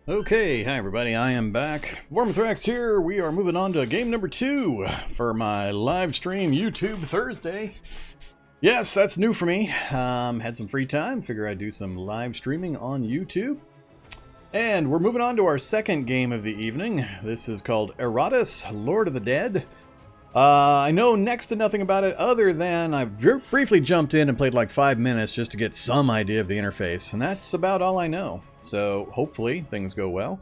Okay, hi everybody, I am back. Vormithrax here. We are moving on to game number 2 for my live stream YouTube Thursday. Yes, that's new for me. Had some free time, figure I'd do some live streaming on YouTube. And we're moving on to our second game of the evening. This is called Iratus, Lord of the Dead. I know next to nothing about it other than I briefly jumped in and played like 5 minutes just to get some idea of the interface, and that's about all I know. So hopefully things go well.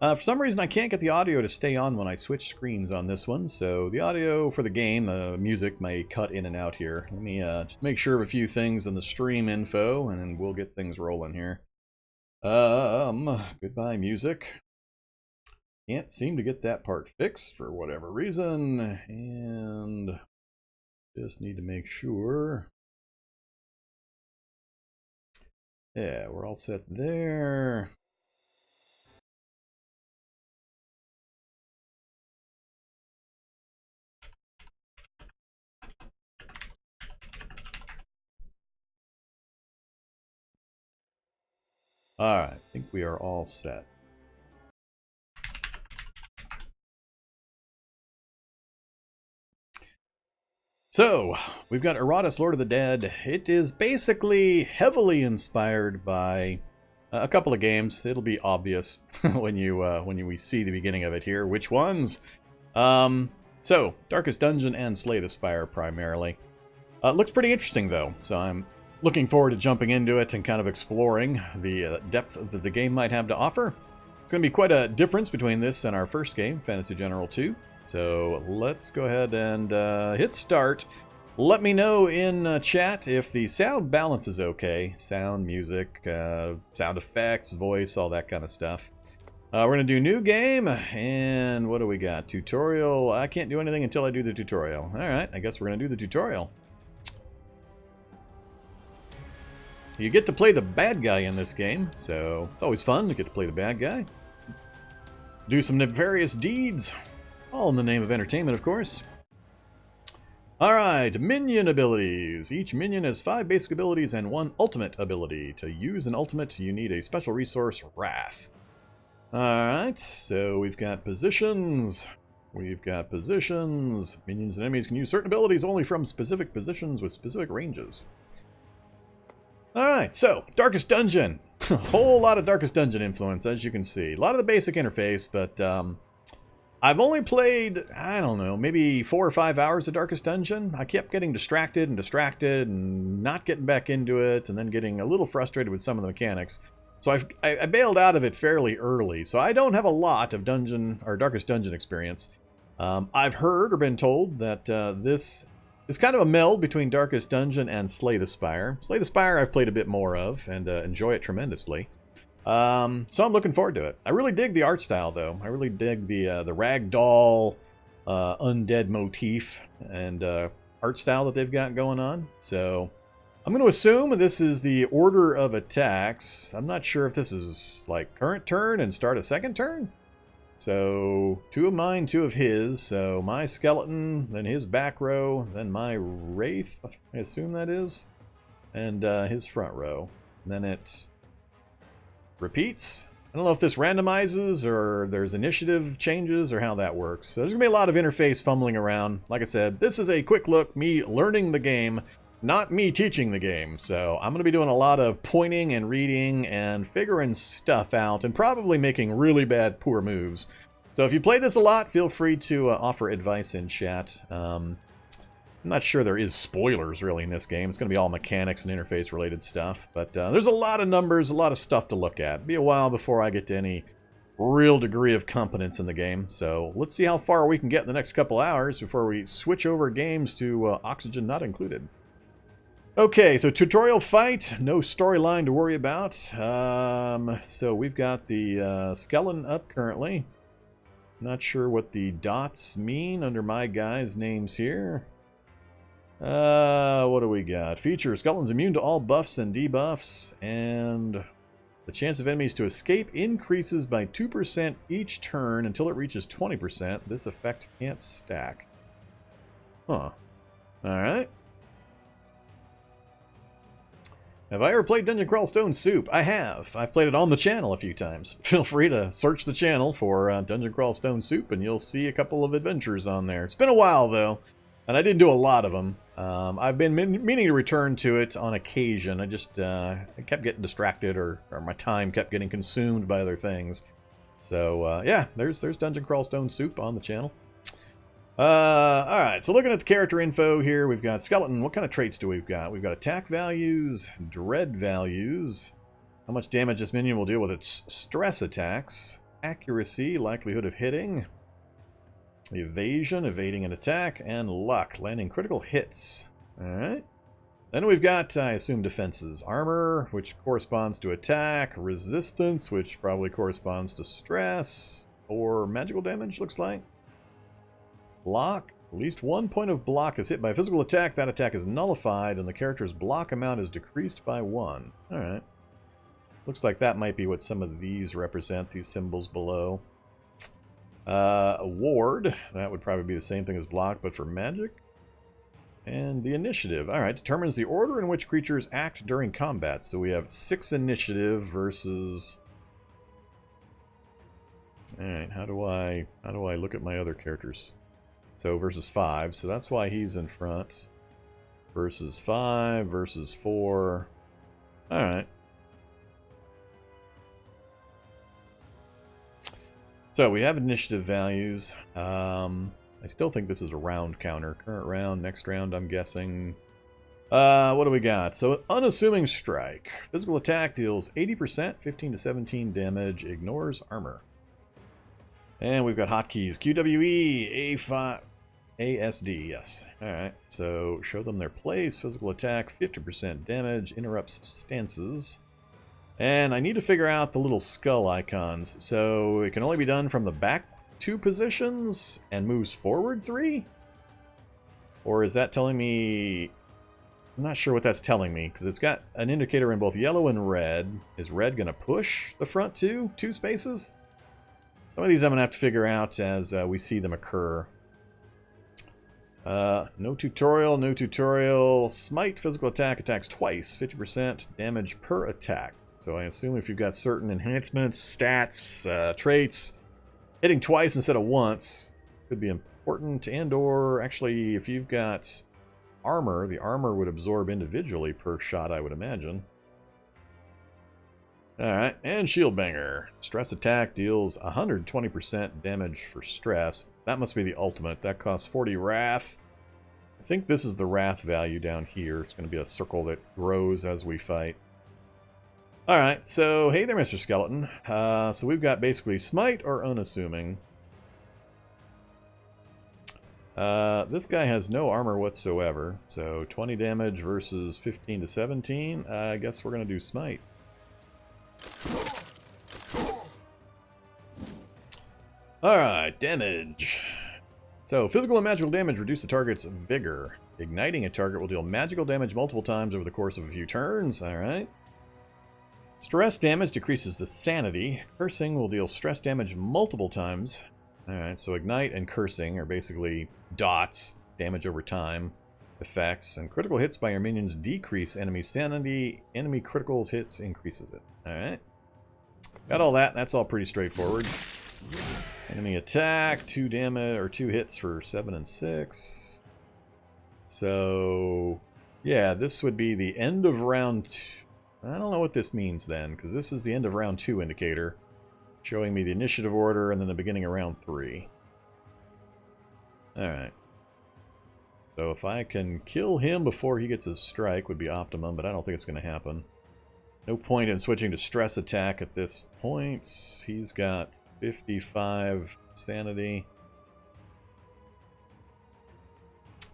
For some reason I can't get the audio to stay on when I switch screens on this one, so the audio for the game, the music may cut in and out here. Let me just make sure of a few things in the stream info and then we'll get things rolling here. Goodbye music. Can't seem to get that part fixed for whatever reason, and just need to make sure. Yeah, we're all set there. All right, I think we are all set. So, we've got Iratus, Lord of the Dead. It is basically heavily inspired by a couple of games. It'll be obvious when we see the beginning of it here. Which ones? So, Darkest Dungeon and Slay the Spire primarily. It looks pretty interesting though, so I'm looking forward to jumping into it and kind of exploring the depth that the game might have to offer. It's going to be quite a difference between this and our first game, Fantasy General 2. So let's go ahead and hit start. Let me know in chat if the sound balance is okay. Sound, music, sound effects, voice, all that kind of stuff. We're going to do new game, and what do we got? Tutorial. I can't do anything until I do the tutorial. Alright, I guess we're going to do the tutorial. You get to play the bad guy in this game, so it's always fun to get to play the bad guy. Do some nefarious deeds. All in the name of entertainment, of course. Alright, Minion Abilities. Each minion has 5 basic abilities and 1 ultimate ability. To use an ultimate, you need a special resource, Wrath. Alright, so we've got positions. Minions and enemies can use certain abilities only from specific positions with specific ranges. Alright, so, Darkest Dungeon. A whole lot of Darkest Dungeon influence, as you can see. A lot of the basic interface, but I've only played, I don't know, maybe 4 or 5 hours of Darkest Dungeon. I kept getting distracted and not getting back into it, and then getting a little frustrated with some of the mechanics. So I bailed out of it fairly early, so I don't have a lot of Darkest Dungeon experience. I've heard or been told that this is kind of a meld between Darkest Dungeon and Slay the Spire. Slay the Spire I've played a bit more of, and enjoy it tremendously. So I'm looking forward to it. I really dig the art style, though. I really dig the ragdoll undead motif and art style that they've got going on. So I'm going to assume this is the order of attacks. I'm not sure if this is like current turn and start a second turn. So 2 of mine, 2 of his. So my skeleton, then his back row, then my wraith, I assume that is, and his front row. And then it repeats. I don't know if this randomizes or there's initiative changes or how that works. So there's going to be a lot of interface fumbling around. Like I said, this is a quick look, me learning the game, not me teaching the game. So I'm going to be doing a lot of pointing and reading and figuring stuff out and probably making really bad, poor moves. So if you play this a lot, feel free to offer advice in chat. I'm not sure there is spoilers really in this game. It's going to be all mechanics and interface related stuff. But there's a lot of numbers, a lot of stuff to look at. It'll be a while before I get to any real degree of competence in the game. So let's see how far we can get in the next couple hours before we switch over games to Oxygen Not Included. Okay, so tutorial fight. No storyline to worry about. So we've got the skeleton up currently. Not sure what the dots mean under my guys' names here. What do we got? Feature: Skeleton's immune to all buffs and debuffs, and the chance of enemies to escape increases by 2% each turn until it reaches 20%. This effect can't stack. Huh. Alright. Have I ever played Dungeon Crawl Stone Soup? I have. I've played it on the channel a few times. Feel free to search the channel for Dungeon Crawl Stone Soup, and you'll see a couple of adventures on there. It's been a while, though, and I didn't do a lot of them. I've been meaning to return to it on occasion. I just I kept getting distracted, or my time kept getting consumed by other things. So, yeah, there's Dungeon Crawl Stone Soup on the channel. Alright, so looking at the character info here, we've got Skeleton. What kind of traits do we've got? We've got attack values, dread values, how much damage this minion will deal with its stress attacks, accuracy, likelihood of hitting, evasion, evading an attack, and luck, landing critical hits. Alright. Then we've got, I assume, defenses. Armor, which corresponds to attack, resistance, which probably corresponds to stress, or magical damage, looks like. Block. At least 1 point of block is hit by a physical attack. That attack is nullified, and the character's block amount is decreased by 1. Alright. Looks like that might be what some of these represent, these symbols below. A ward. That would probably be the same thing as block, but for magic. And the initiative. Alright, determines the order in which creatures act during combat. So we have 6 initiative versus... Alright, how do I look at my other characters? So versus 5, so that's why he's in front. Versus 5, versus 4. Alright. So we have initiative values. I still think this is a round counter. Current round, next round, I'm guessing. What do we got? So unassuming strike. Physical attack deals 80%, 15 to 17 damage, ignores armor. And we've got hotkeys. QWE, A5, ASD, yes. Alright, so show them their place. Physical attack, 50% damage, interrupts stances. And I need to figure out the little skull icons. So it can only be done from the back 2 positions and moves forward 3? Or is that telling me... I'm not sure what that's telling me, because it's got an indicator in both yellow and red. Is red going to push the front 2 spaces? Some of these I'm going to have to figure out as we see them occur. No tutorial, no tutorial. Smite, physical attack, attacks twice, 50% damage per attack. So I assume if you've got certain enhancements, stats, traits, hitting twice instead of once could be important. And or actually, if you've got armor, the armor would absorb individually per shot, I would imagine. Alright, and Shield Banger. Stress attack deals 120% damage for stress. That must be the ultimate. That costs 40 Wrath. I think this is the Wrath value down here. It's going to be a circle that grows as we fight. Alright, so hey there, Mr. Skeleton. So we've got basically Smite or Unassuming. This guy has no armor whatsoever. So 20 damage versus 15 to 17. I guess we're going to do Smite. Alright, damage. So, physical and magical damage reduce the target's vigor. Igniting a target will deal magical damage multiple times over the course of a few turns. Alright. Stress damage decreases the sanity. Cursing will deal stress damage multiple times. Alright, so ignite and cursing are basically dots, damage over time, effects, and critical hits by your minions decrease enemy sanity. Enemy criticals hits increases it. Alright. Got all that. That's all pretty straightforward. Enemy attack, 2 damage, or 2 hits for 7 and 6. So, yeah, this would be the end of round 2. I don't know what this means then, because this is the end of round 2 indicator, showing me the initiative order and then the beginning of round 3. Alright. So if I can kill him before he gets his strike would be optimum, but I don't think it's going to happen. No point in switching to stress attack at this point. He's got 55 sanity.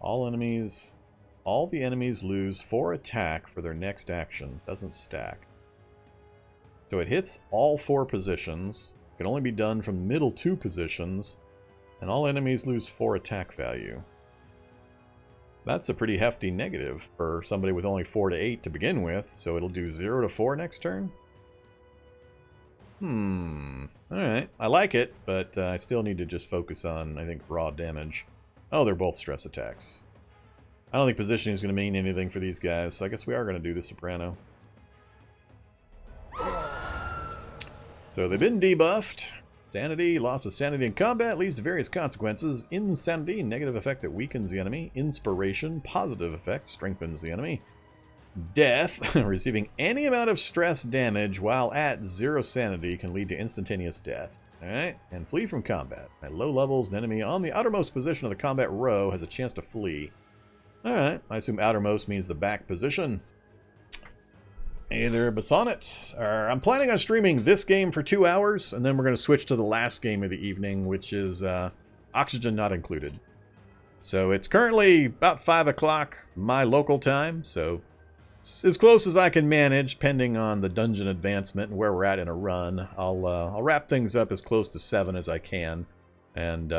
All the enemies lose 4 attack for their next action. Doesn't stack. So it hits all 4 positions. Can only be done from the middle 2 positions. And all enemies lose 4 attack value. That's a pretty hefty negative for somebody with only 4 to 8 to begin with. So it'll do 0 to 4 next turn? Alright. I like it, but I still need to just focus on, I think, raw damage. Oh, they're both stress attacks. I don't think positioning is going to mean anything for these guys, so I guess we are going to do the Soprano. So they've been debuffed. Sanity, loss of sanity in combat leads to various consequences. Insanity, negative effect that weakens the enemy. Inspiration, positive effect, strengthens the enemy. Death, receiving any amount of stress damage while at 0 sanity can lead to instantaneous death. Alright, and flee from combat. At low levels, an enemy on the outermost position of the combat row has a chance to flee. Alright, I assume outermost means the back position. Either Basonnet. I'm planning on streaming this game for 2 hours, and then we're going to switch to the last game of the evening, which is Oxygen Not Included. So it's currently about 5 o'clock my local time, so it's as close as I can manage, pending on the dungeon advancement and where we're at in a run. I'll wrap things up as close to 7 as I can, and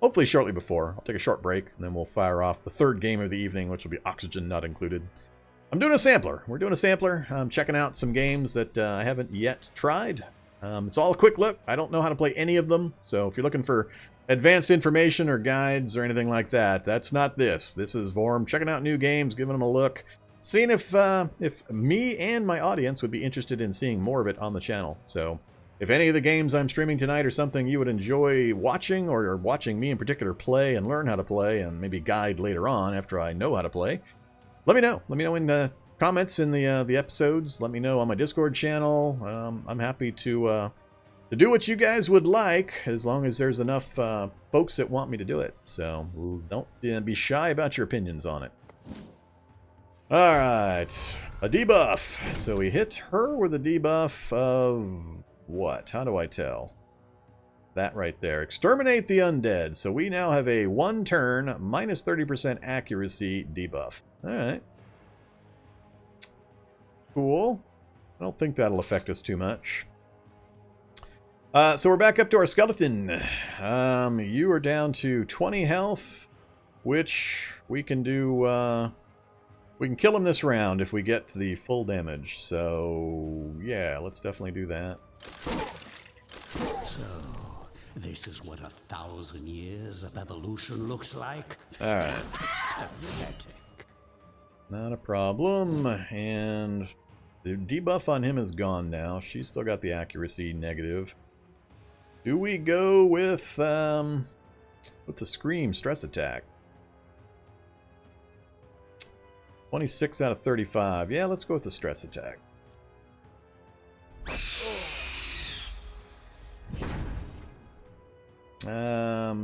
hopefully shortly before. I'll take a short break, and then we'll fire off the third game of the evening, which will be Oxygen Not Included. I'm doing a sampler. We're doing a sampler. I'm checking out some games that I haven't yet tried. It's all a quick look. I don't know how to play any of them, so if you're looking for advanced information or guides or anything like that, that's not this. This is Vorm checking out new games, giving them a look, seeing if me and my audience would be interested in seeing more of it on the channel. So if any of the games I'm streaming tonight are something you would enjoy watching, or watching me in particular play and learn how to play and maybe guide later on after I know how to play, let me know. Let me know in the comments in the episodes. Let me know on my Discord channel. I'm happy to do what you guys would like, as long as there's enough folks that want me to do it. So don't be shy about your opinions on it. All right, a debuff. So we hit her with a debuff of what? How do I tell? That right there. Exterminate the undead. So we now have a 1 turn, minus 30% accuracy debuff. Alright. Cool. I don't think that'll affect us too much. So we're back up to our skeleton. You are down to 20 health, which we can do... we can kill him this round if we get to the full damage. So, yeah, let's definitely do that. So, this is what 1,000 years of evolution looks like? Alright. Pathetic. Not a problem. And the debuff on him is gone now. She's still got the accuracy negative. Do we go with the Scream stress attack? 26 out of 35. Yeah, let's go with the stress attack.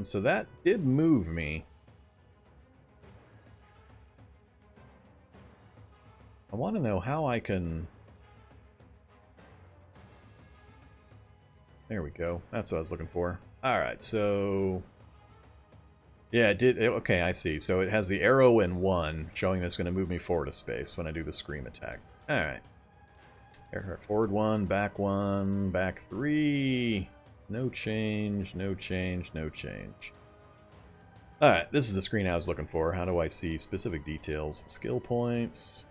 So that did move me. I want to know how I can... There we go. That's what I was looking for. Alright, so... Yeah, it did... Okay, I see. So it has the arrow in 1, showing that's going to move me forward a space when I do the Scream attack. Alright. Forward 1, back 3... No change, no change, no change. Alright, this is the screen I was looking for. How do I see specific details? Skill points.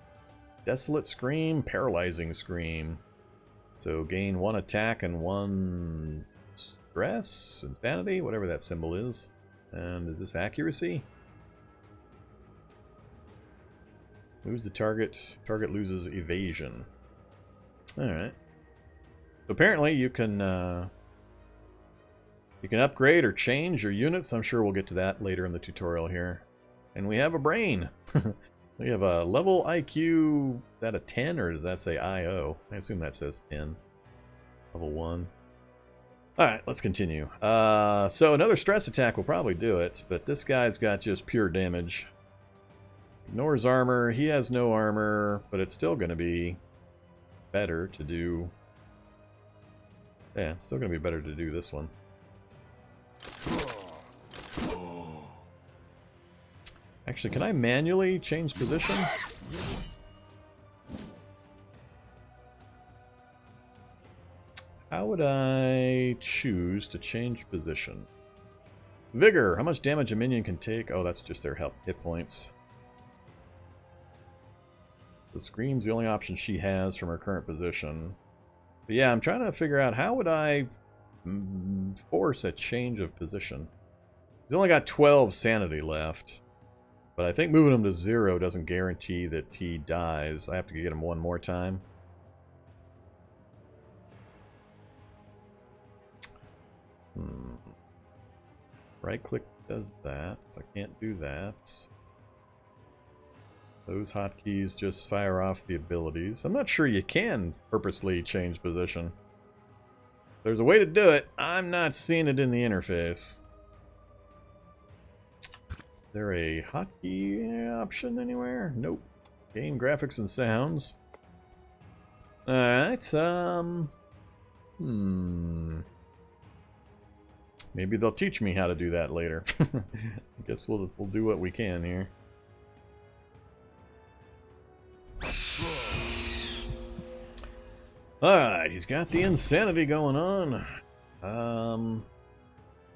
Desolate Scream, Paralyzing Scream. So gain 1 attack and 1 stress, insanity, whatever that symbol is. And is this accuracy? Moves the target. Target loses evasion. Alright. So apparently you can upgrade or change your units. I'm sure we'll get to that later in the tutorial here. And we have a brain. We have a level IQ. Is that a 10 or does that say IO? I assume that says 10. Level 1. Alright, let's continue. So another stress attack will probably do it, but this guy's got just pure damage. Ignores armor. He has no armor, but it's still going to be better to do... Yeah, it's still going to be better to do this one. Actually, can I manually change position? How would I choose to change position? Vigor. How much damage a minion can take? Oh, that's just their hit points. The Scream's the only option she has from her current position. But yeah, I'm trying to figure out how would I force a change of position. He's only got 12 sanity left. But I think moving him to 0 doesn't guarantee that he dies. I have to get him one more time. Right click does that. So I can't do that. Those hotkeys just fire off the abilities. I'm not sure you can purposely change position. There's a way to do it. I'm not seeing it in the interface. Is there a hotkey option anywhere? Nope. Game graphics and sounds. Alright, maybe they'll teach me how to do that later. I guess we'll do what we can here. Alright, he's got the insanity going on.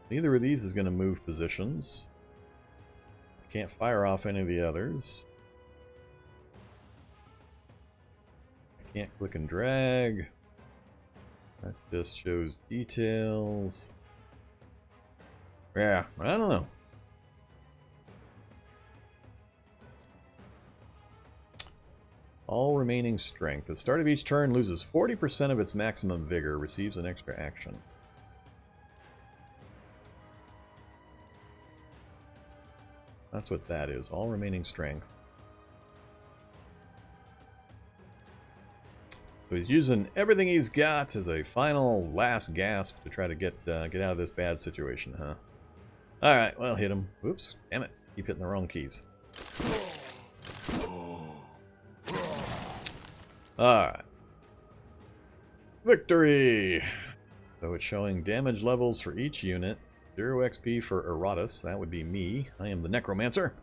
Neither of these is going to move positions. Can't fire off any of the others. Can't click and drag. That just shows details. Yeah, I don't know. All remaining strength. At the start of each turn, loses 40% of its maximum vigor, receives an extra action. That's what that is. All remaining strength. So he's using everything he's got as a final last gasp to try to get out of this bad situation, huh? Alright, well, hit him. Oops, damn it. Keep hitting the wrong keys. Alright. Victory! So it's showing damage levels for each unit. 0 XP for Iratus. That would be me. I am the Necromancer.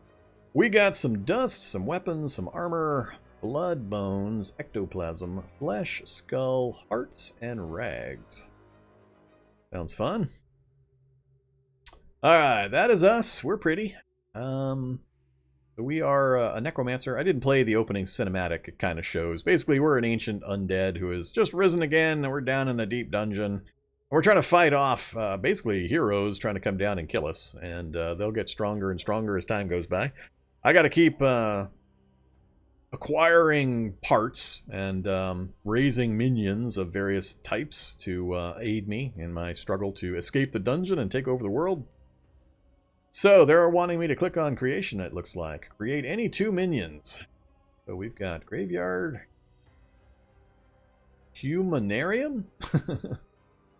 We got some dust, some weapons, some armor, blood, bones, ectoplasm, flesh, skull, hearts, and rags. Sounds fun. Alright, that is us. We're pretty. We are a necromancer. I didn't play the opening cinematic. It kind of shows. Basically, we're an ancient undead who has just risen again, and we're down in a deep dungeon. We're trying to fight off, basically, heroes trying to come down and kill us. And they'll get stronger and stronger as time goes by. I got to keep acquiring parts and raising minions of various types to aid me in my struggle to escape the dungeon and take over the world. So they're wanting me to click on creation, it looks like. Create any 2 minions. So we've got graveyard, humanarium,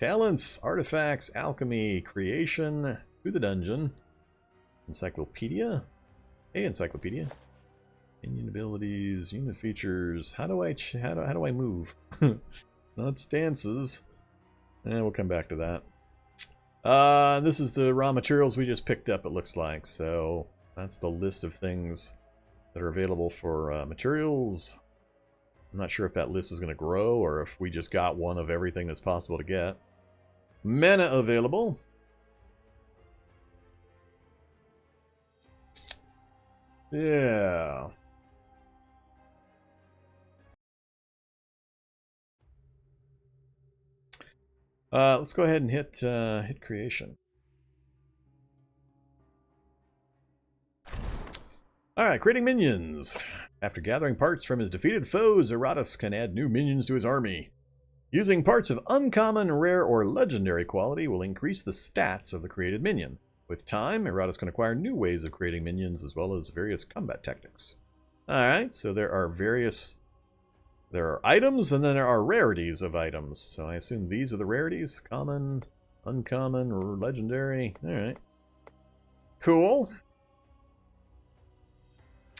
talents, artifacts, alchemy, creation, to the dungeon, encyclopedia, hey encyclopedia, minion abilities, unit features. How do I move? Not stances. And we'll come back to that. This is the raw materials we just picked up, it looks like. So that's the list of things that are available for materials. I'm not sure if that list is going to grow or if we just got one of everything that's possible to get. Mana available. Yeah. Let's go ahead and hit creation. Alright, creating minions. After gathering parts from his defeated foes, Iratus can add new minions to his army. Using parts of uncommon, rare, or legendary quality will increase the stats of the created minion. With time, Iratus can acquire new ways of creating minions as well as various combat tactics. Alright, so there are items, and then there are rarities of items. So I assume these are the rarities. Common, uncommon, or legendary. Alright. Cool.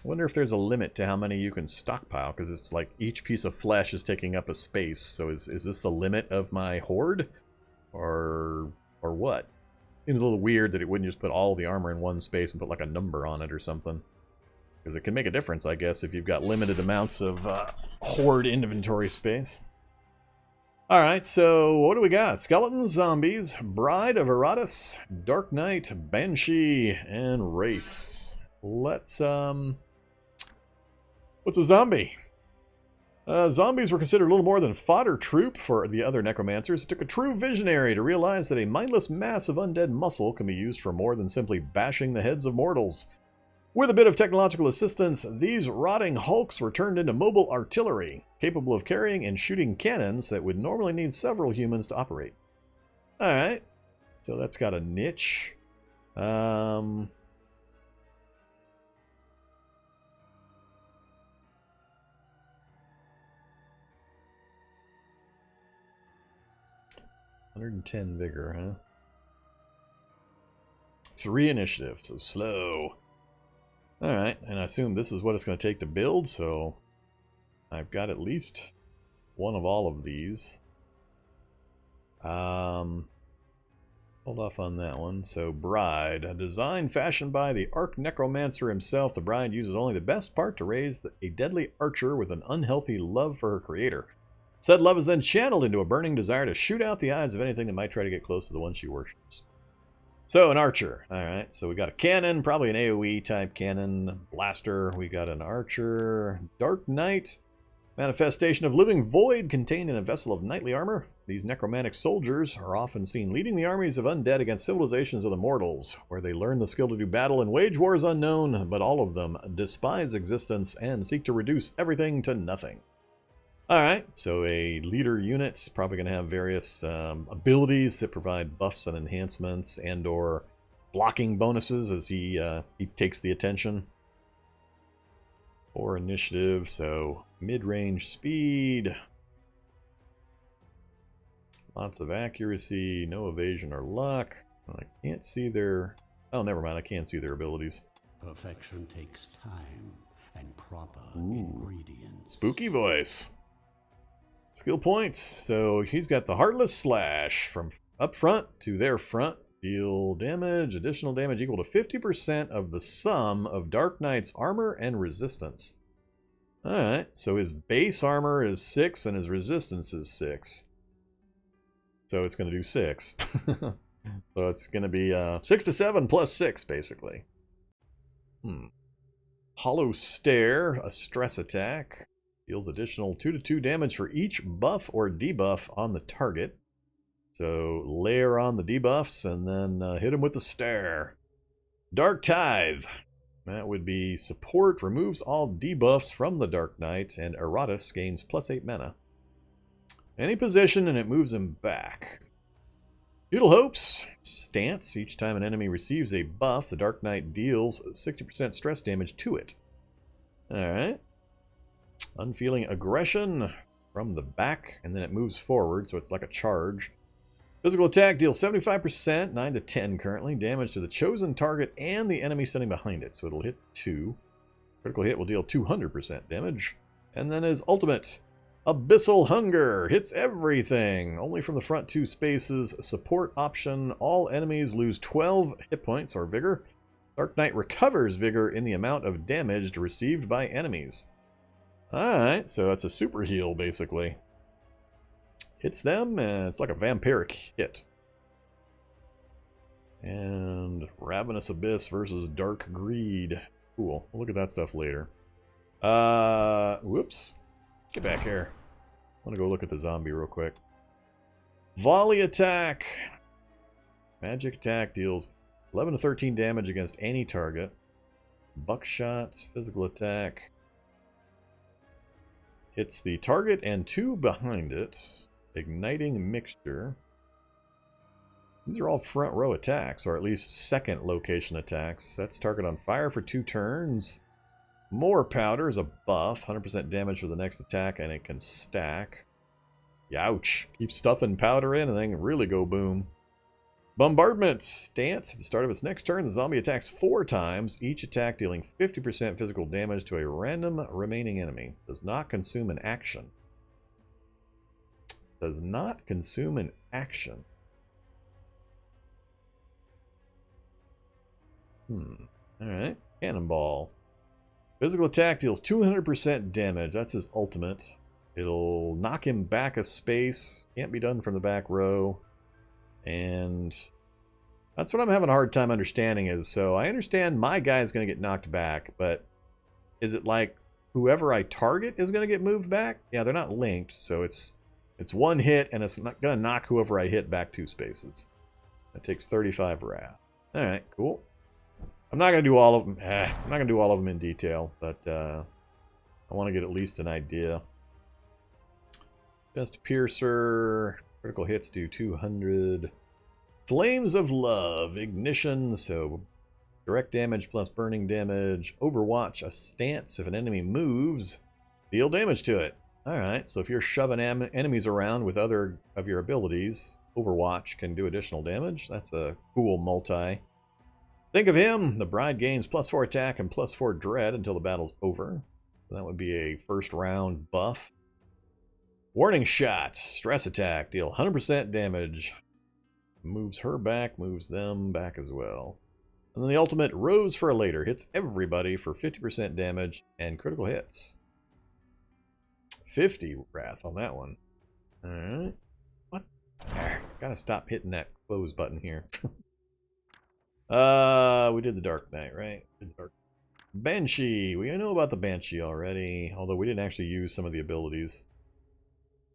I wonder if there's a limit to how many you can stockpile, because it's like each piece of flesh is taking up a space. So is this the limit of my horde? Or what? Seems a little weird that it wouldn't just put all the armor in one space and put like a number on it or something. Because it can make a difference, I guess, if you've got limited amounts of horde inventory space. Alright, so what do we got? Skeletons, zombies, Bride of Iratus, Dark Knight, Banshee, and Wraiths. Let's, what's a zombie? Zombies were considered a little more than fodder troop for the other necromancers. It took a true visionary to realize that a mindless mass of undead muscle can be used for more than simply bashing the heads of mortals. With a bit of technological assistance, these rotting hulks were turned into mobile artillery, capable of carrying and shooting cannons that would normally need several humans to operate. Alright. So that's got a niche. 110 vigor, huh? 3 initiative, so slow. Alright, and I assume this is what it's going to take to build, so I've got at least one of all of these. Hold off on that one. So, Bride. A design fashioned by the Arch Necromancer himself, the Bride uses only the best part to raise a deadly archer with an unhealthy love for her creator. Said love is then channeled into a burning desire to shoot out the eyes of anything that might try to get close to the one she worships. So, an archer. Alright, so we got a cannon, probably an AoE type cannon, blaster. We got an archer. Dark Knight. Manifestation of living void contained in a vessel of knightly armor. These necromantic soldiers are often seen leading the armies of undead against civilizations of the mortals, where they learn the skill to do battle and wage wars unknown, but all of them despise existence and seek to reduce everything to nothing. Alright, so a leader unit's probably going to have various abilities that provide buffs and enhancements and or blocking bonuses as he takes the attention. 4 initiative, so mid-range speed. Lots of accuracy, no evasion or luck. I can't see their... Oh, never mind, I can't see their abilities. Perfection takes time and proper ingredients. Spooky voice. Skill points. So he's got the Heartless Slash from up front to their front. Deal damage, additional damage equal to 50% of the sum of Dark Knight's armor and resistance. Alright, so his base armor is 6 and his resistance is 6. So it's going to do 6. So it's going to be 6 to 7 plus 6, basically. Hollow Stare, a stress attack. Deals additional 2 to 2 damage for each buff or debuff on the target. So layer on the debuffs and then hit him with the stare. Dark Tithe. That would be support, removes all debuffs from the Dark Knight, and Iratus gains +8 mana. Any position and it moves him back. Futile Hopes. Stance. Each time an enemy receives a buff, the Dark Knight deals 60% stress damage to it. Alright. Unfeeling Aggression from the back, and then it moves forward, so it's like a charge. Physical attack deals 75%, 9 to 10 currently, damage to the chosen target and the enemy standing behind it, so it'll hit 2. Critical hit will deal 200% damage. And then his ultimate, Abyssal Hunger, hits everything. Only from the front 2 spaces. Support option, all enemies lose 12 hit points or vigor. Dark Knight recovers vigor in the amount of damage received by enemies. Alright, so that's a super heal, basically. Hits them, and it's like a vampiric hit. And Ravenous Abyss versus Dark Greed. Cool. We'll look at that stuff later. Whoops. Get back here. I want to go look at the zombie real quick. Volley Attack. Magic attack deals 11 to 13 damage against any target. Buckshot, physical attack. Hits the target and 2 behind it. Igniting Mixture. These are all front row attacks, or at least second location attacks. Sets target on fire for 2 turns. More Powder is a buff. 100% damage for the next attack, and it can stack. Youch. Keep stuffing powder in and then really go boom. Bombardment. Stance. At the start of its next turn, the zombie attacks 4 times, each attack dealing 50% physical damage to a random remaining enemy. Does not consume an action. Does not consume an action. Alright. Cannonball. Physical attack deals 200% damage. That's his ultimate. It'll knock him back a space. Can't be done from the back row. And that's what I'm having a hard time understanding is, so I understand my guy's going to get knocked back, but is it like whoever I target is going to get moved back? Yeah, they're not linked, so it's one hit, and it's not going to knock whoever I hit back 2 spaces. That takes 35 wrath. Alright, cool. I'm not going to do all of them. I'm not going to do all of them in detail, but I want to get at least an idea. Best Piercer. Critical hits do 200. Flames of Love, Ignition, so direct damage plus burning damage. Overwatch, a stance. If an enemy moves, deal damage to it. Alright, so if you're shoving enemies around with other of your abilities, Overwatch can do additional damage. That's a cool multi. Think of him. The Bride gains +4 attack and +4 dread until the battle's over. So that would be a first round buff. Warning Shots, stress attack, deal 100% damage. Moves her back, moves them back as well. And then the ultimate, Rose for a Later, hits everybody for 50% damage and critical hits. 50 wrath on that one. Alright. What? Gotta stop hitting that close button here. We did the Dark Knight, right? Banshee. We know about the Banshee already, although we didn't actually use some of the abilities.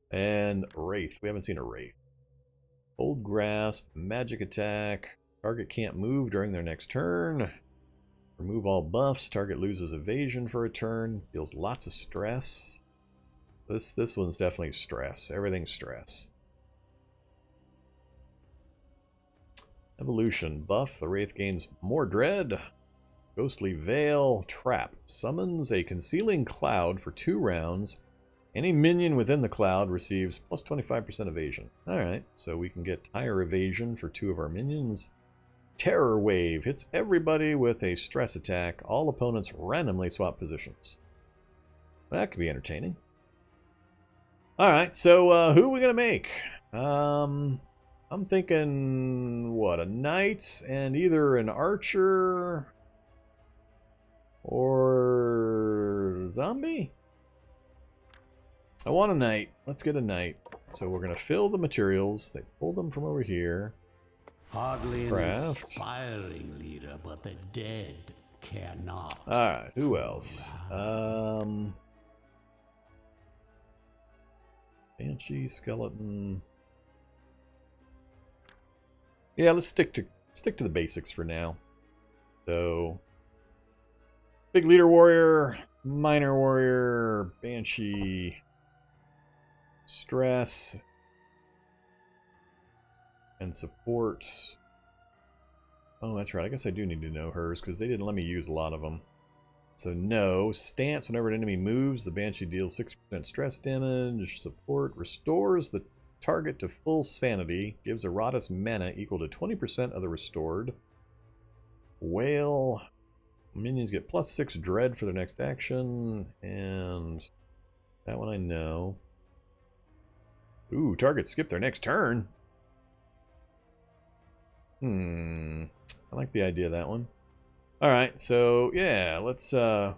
And Wraith. We haven't seen a Wraith. Old Grasp, Magic Attack. Target can't move during their next turn. Remove all buffs. Target loses evasion for a turn. Deals lots of stress. This one's definitely stress. Everything's stress. Evolution. Buff. The Wraith gains more dread. Ghostly Veil. Trap. Summons a concealing cloud for 2 rounds. Any minion within the cloud receives plus 25% evasion. Alright, so we can get higher evasion for 2 of our minions. Terror Wave hits everybody with a stress attack. All opponents randomly swap positions. That could be entertaining. Alright, so who are we going to make? I'm thinking, what, a knight and either an archer or zombie? I want a knight. Let's get a knight. So we're going to fill the materials. They pull them from over here. Hardly an inspiring leader, but the dead cannot. Alright, who else? Banshee, skeleton. Yeah, let's stick to the basics for now. So big leader warrior, minor warrior, banshee, stress, and support. Oh, that's right. I guess I do need to know hers because they didn't let me use a lot of them. So no. Stance, whenever an enemy moves, the Banshee deals 6% stress damage. Support restores the target to full sanity. Gives Iratus mana equal to 20% of the restored. Whale. Minions get +6 dread for their next action. And that one I know. Ooh, targets skip their next turn. I like the idea of that one. Alright, so yeah, let's go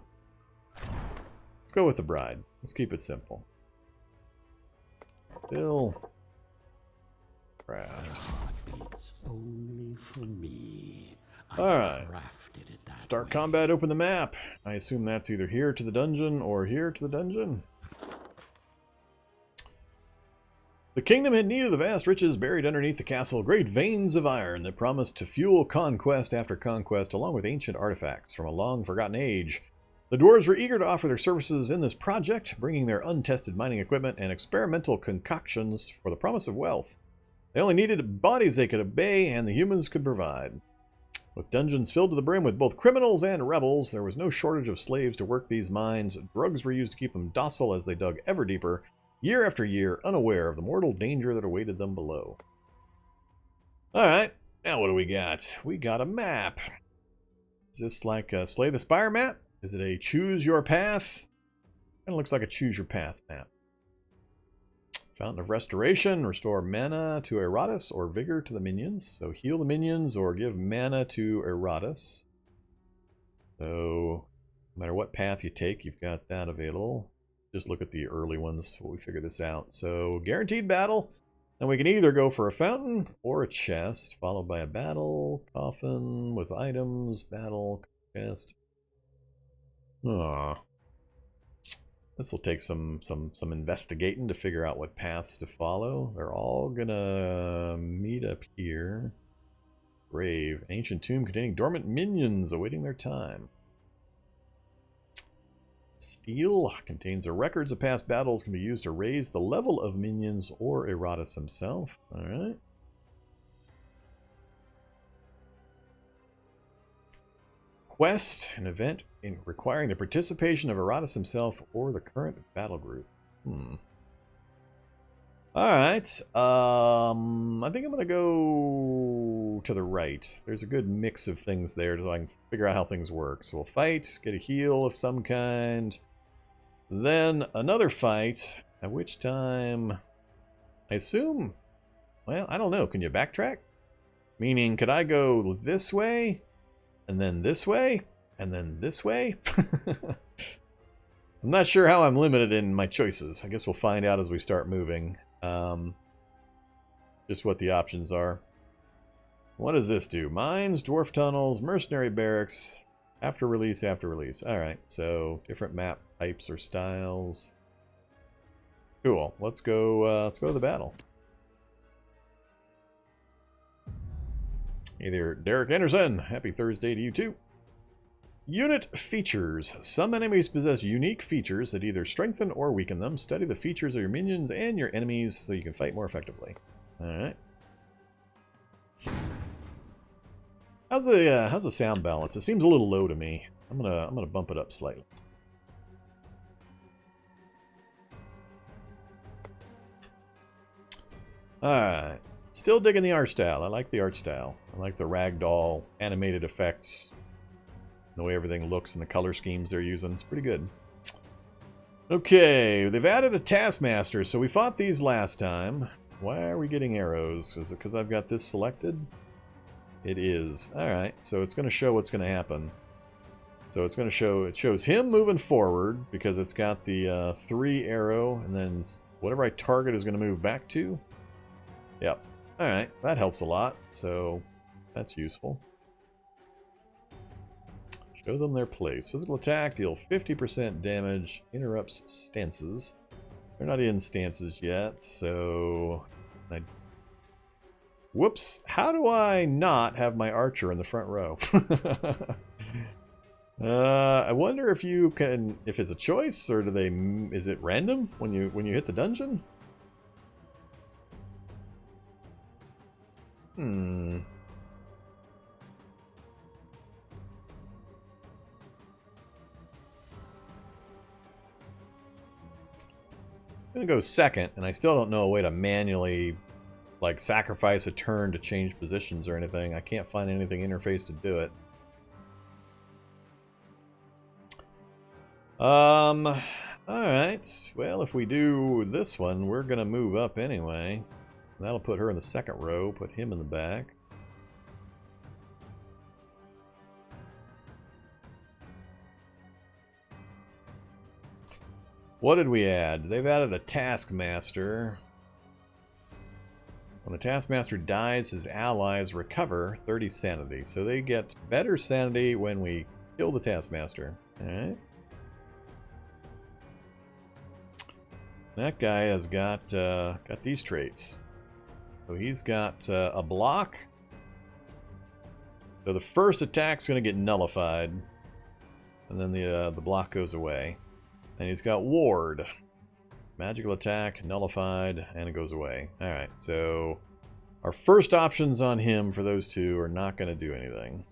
with the Bride. Let's keep it simple. Bill. Craft. Only for me. Alright. Start combat, open the map. I assume that's either here to the dungeon or here to the dungeon. The kingdom had need of the vast riches buried underneath the castle, great veins of iron that promised to fuel conquest after conquest, along with ancient artifacts from a long-forgotten age. The dwarves were eager to offer their services in this project, bringing their untested mining equipment and experimental concoctions for the promise of wealth. They only needed bodies they could obey, and the humans could provide. With dungeons filled to the brim with both criminals and rebels, there was no shortage of slaves to work these mines. Drugs were used to keep them docile as they dug ever deeper, year after year, unaware of the mortal danger that awaited them below. Alright, now what do we got? We got a map. Is this like a Slay the Spire map? Is it a Choose Your Path? Kind of looks like a Choose Your Path map. Fountain of Restoration, restore mana to Iratus or vigor to the minions. So heal the minions or give mana to Iratus. So no matter what path you take, you've got that available. Just look at the early ones while we figure this out. So guaranteed battle. And we can either go for a fountain or a chest, followed by a battle, coffin with items, battle, chest. Aww. This will take some investigating to figure out what paths to follow. They're all gonna meet up here. Grave. Ancient tomb containing dormant minions awaiting their time. Steel contains the records of past battles, can be used to raise the level of minions or Iratus himself. Alright. Quest, an event requiring the participation of Iratus himself or the current battle group. Alright, I think I'm going to go to the right. There's a good mix of things there so I can figure out how things work. So we'll fight, get a heal of some kind, then another fight, at which time, I assume, well, I don't know, can you backtrack? Meaning, could I go this way, and then this way, and then this way? I'm not sure how I'm limited in my choices. I guess we'll find out as we start moving. Just what the options are. What does this do? Mines, dwarf tunnels, mercenary barracks, after release, after release. Alright, so different map types or styles. Cool. Let's go to the battle. Hey there, Derek Anderson. Happy Thursday to you too. Unit features. Some enemies possess unique features that either strengthen or weaken them. Study the features of your minions and your enemies so you can fight more effectively. Alright. How's the sound balance? It seems a little low to me. I'm gonna bump it up slightly. Alright. Still digging the art style. I like the art style. I like the ragdoll animated effects. The way everything looks and the color schemes they're using. It's pretty good. Okay, they've added a Taskmaster. So we fought these last time. Why are we getting arrows? Is it because I've got this selected? It is. Alright, so it's going to show what's going to happen. So it's going to show, it shows him moving forward because it's got the 3 arrow, and then whatever I target is going to move back to. Yep. Alright, that helps a lot, so that's useful. Show them their place. Physical attack, deal 50% damage, interrupts stances. They're not in stances yet, so... Whoops! How do I not have my archer in the front row? I wonder if you can... if it's a choice, or do they... is it random when you hit the dungeon? I'm gonna go second, and I still don't know a way to manually, like, sacrifice a turn to change positions or anything. I can't find anything interface to do it. Alright. Well, if we do this one, we're gonna move up anyway. That'll put her in the second row, put him in the back. What did we add? They've added a Taskmaster. When the Taskmaster dies, his allies recover 30 sanity. So they get better sanity when we kill the Taskmaster. Alright. That guy has got these traits. So he's got a block. So the first attack's going to get nullified. And then the block goes away. And he's got ward. Magical attack, nullified, and it goes away. Alright, so our first options on him for those two are not going to do anything.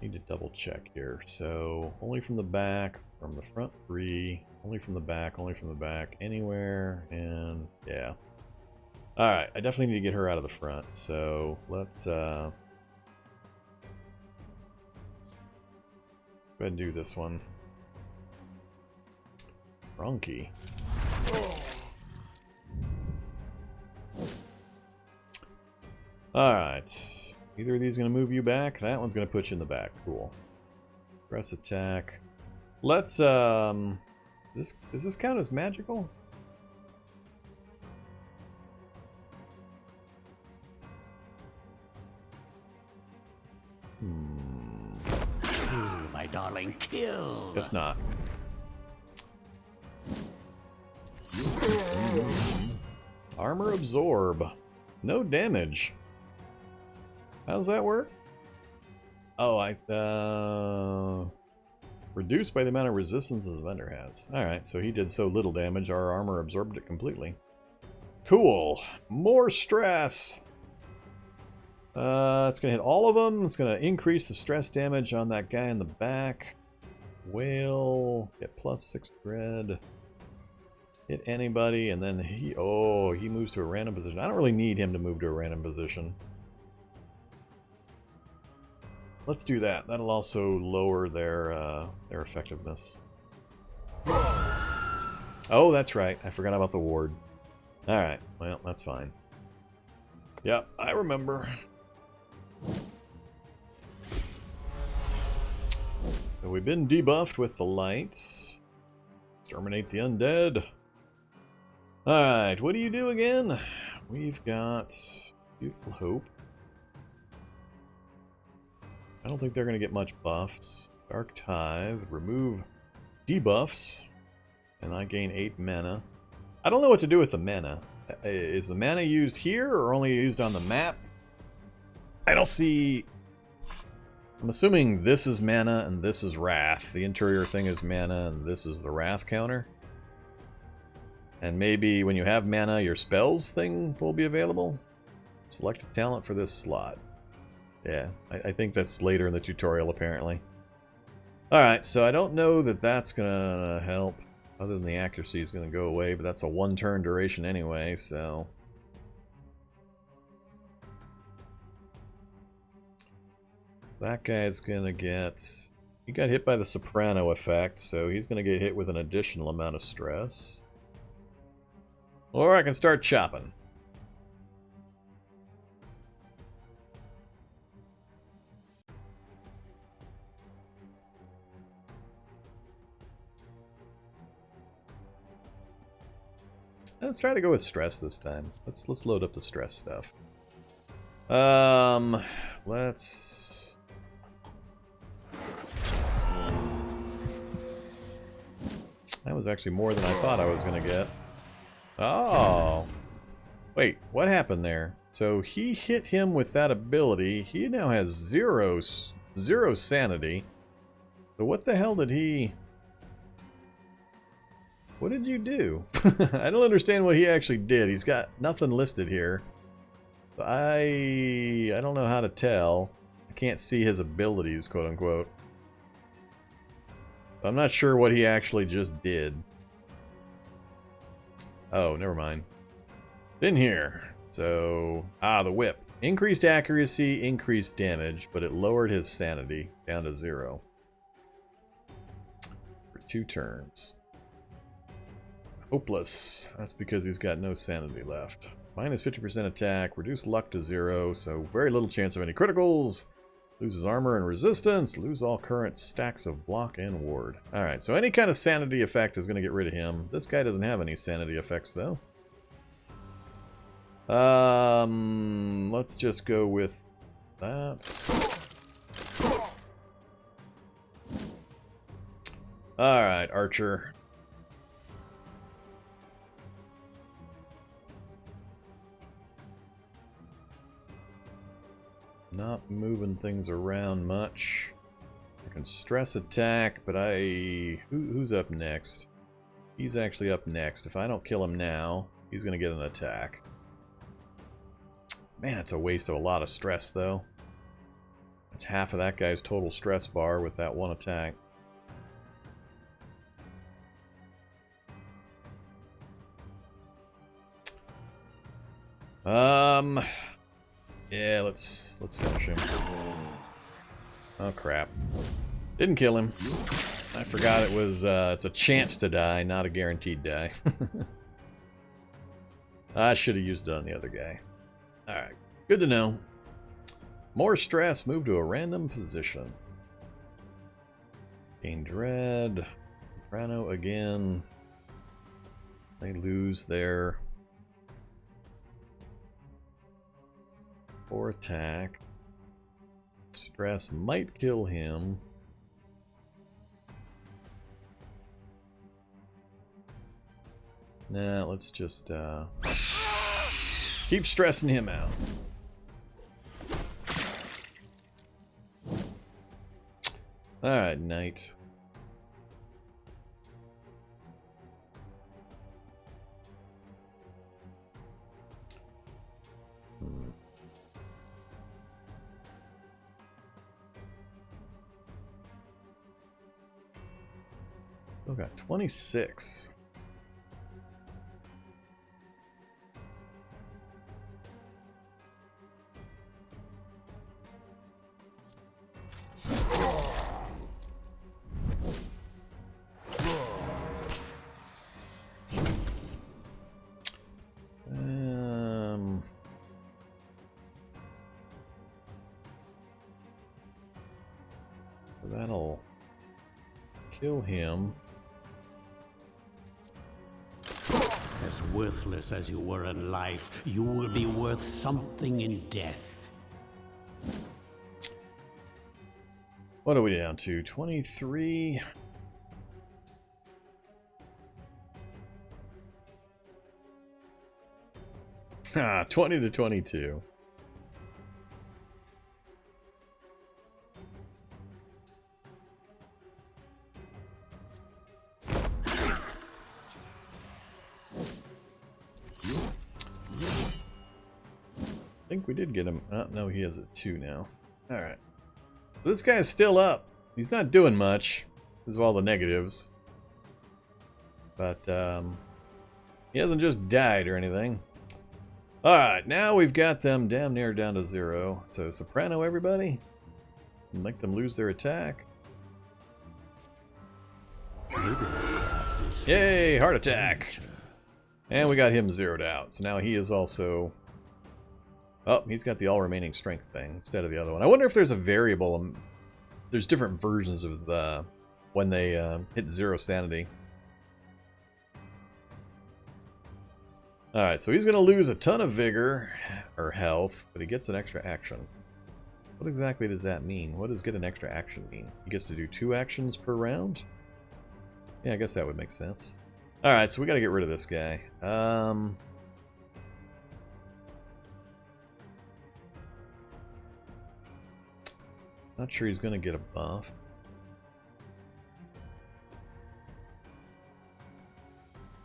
Need to double check here. So only from the back, from the front 3, only from the back, anywhere, and yeah. Alright, I definitely need to get her out of the front, so let's go ahead and do this one. Ronky. Alright. Either of these going to move you back. That one's going to put you in the back. Cool. Press attack. Let's, does this count as magical? My darling, kill! Guess not. Armor absorb. No damage. How does that work? Oh, Reduced by the amount of resistance the vendor has. Alright, so he did so little damage, our armor absorbed it completely. Cool. More stress. It's going to hit all of them. It's going to increase the stress damage on that guy in the back. Whale. Get +6 dread. Hit anybody, and then he moves to a random position. I don't really need him to move to a random position. Let's do that. That'll also lower their effectiveness. Oh, that's right. I forgot about the ward. Alright, well, that's fine. Yep, I remember. So we've been debuffed with the lights. Exterminate the undead. Alright, what do you do again? We've got Youthful Hope. I don't think they're going to get much buffs. Dark Tithe, remove debuffs, and I gain 8 mana. I don't know what to do with the mana. Is the mana used here or only used on the map? I don't see... I'm assuming this is mana and this is Wrath. The interior thing is mana and this is the Wrath counter. And maybe when you have mana, your spells thing will be available. Select a talent for this slot. Yeah, I think that's later in the tutorial, apparently. Alright, so I don't know that that's going to help. Other than the accuracy is going to go away, but that's a 1-turn duration anyway, so... That guy's going to get... He got hit by the Soprano effect, so he's going to get hit with an additional amount of stress. Or I can start chopping. Let's try to go with stress this time. Let's load up the stress stuff. Let's... That was actually more than I thought I was going to get. Oh! Wait, what happened there? So he hit him with that ability. He now has zero sanity. So what the hell did he... What did you do? I don't understand what he actually did. He's got nothing listed here. I don't know how to tell. I can't see his abilities, quote unquote. I'm not sure what he actually just did. Oh, never mind. In here. So, the whip. Increased accuracy, increased damage, but it lowered his sanity down to 0. For 2 turns. Hopeless. That's because he's got no sanity left. Minus 50% attack, reduce luck to 0, so very little chance of any criticals. Loses armor and resistance, lose all current stacks of block and ward. Alright, so any kind of sanity effect is going to get rid of him. This guy doesn't have any sanity effects, though. Let's just go with that. Alright, Archer. Not moving things around much. I can stress attack, but who's up next? He's actually up next. If I don't kill him now, he's going to get an attack. Man, it's a waste of a lot of stress, though. That's half of that guy's total stress bar with that one attack. Yeah, let's finish him. Oh crap. Didn't kill him. I forgot it was it's a chance to die, not a guaranteed die. I should have used it on the other guy. Alright, good to know. More stress, move to a random position. Gain dread. Soprano again. They lose their 4 attack. Stress might kill him. Nah, let's just keep stressing him out. Alright, Knight. Still got 26. That'll kill him. As worthless as you were in life, you will be worth something in death. What are we down to? 23. Ah, 20 to 22. I think we did get him. No, he has a 2 now. Alright. So this guy's still up. He's not doing much. Because of all the negatives. But, he hasn't just died or anything. Alright, now we've got them damn near down to 0. So, Soprano, everybody. And make them lose their attack. Yay, heart attack! And we got him zeroed out. So now he is also... Oh, he's got the all remaining strength thing instead of the other one. I wonder if there's a variable. There's different versions of the when they hit 0 sanity. Alright, so he's going to lose a ton of vigor or health, but he gets an extra action. What exactly does that mean? What does get an extra action mean? He gets to do 2 actions per round? Yeah, I guess that would make sense. Alright, so we got to get rid of this guy. Not sure he's going to get a buff.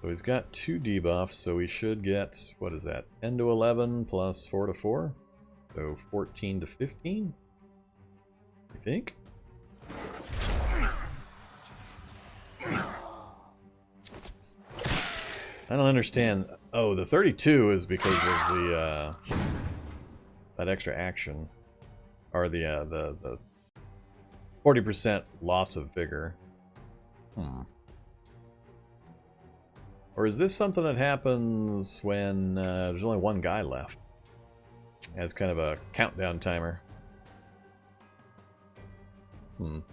So he's got 2 debuffs, so he should get, what is that, 10 to 11 plus 4 to 4? So 14 to 15? I think? I don't understand. Oh, the 32 is because of the, that extra action. Or the 40% loss of vigor. Or is this something that happens when there's only one guy left? As kind of a countdown timer. 15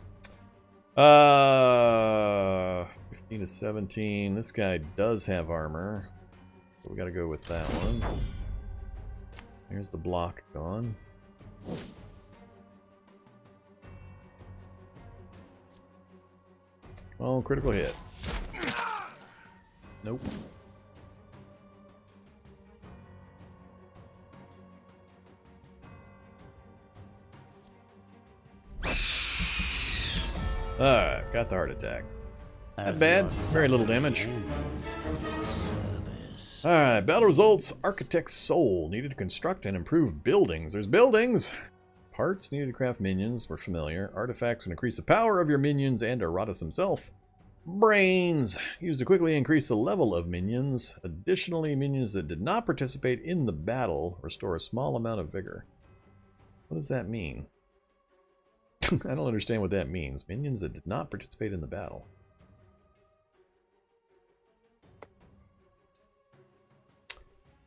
to 17. This guy does have armor. So we gotta go with that one. Here's the block gone. Oh, critical hit. Nope. Alright, got the heart attack. Not bad. Very little damage. Alright, battle results. Architect's Soul. Needed to construct and improve buildings. There's buildings! Parts needed to craft minions. We're familiar. Artifacts can increase the power of your minions and Iratus himself. Brains! Used to quickly increase the level of minions. Additionally, minions that did not participate in the battle restore a small amount of vigor. What does that mean? I don't understand what that means. Minions that did not participate in the battle.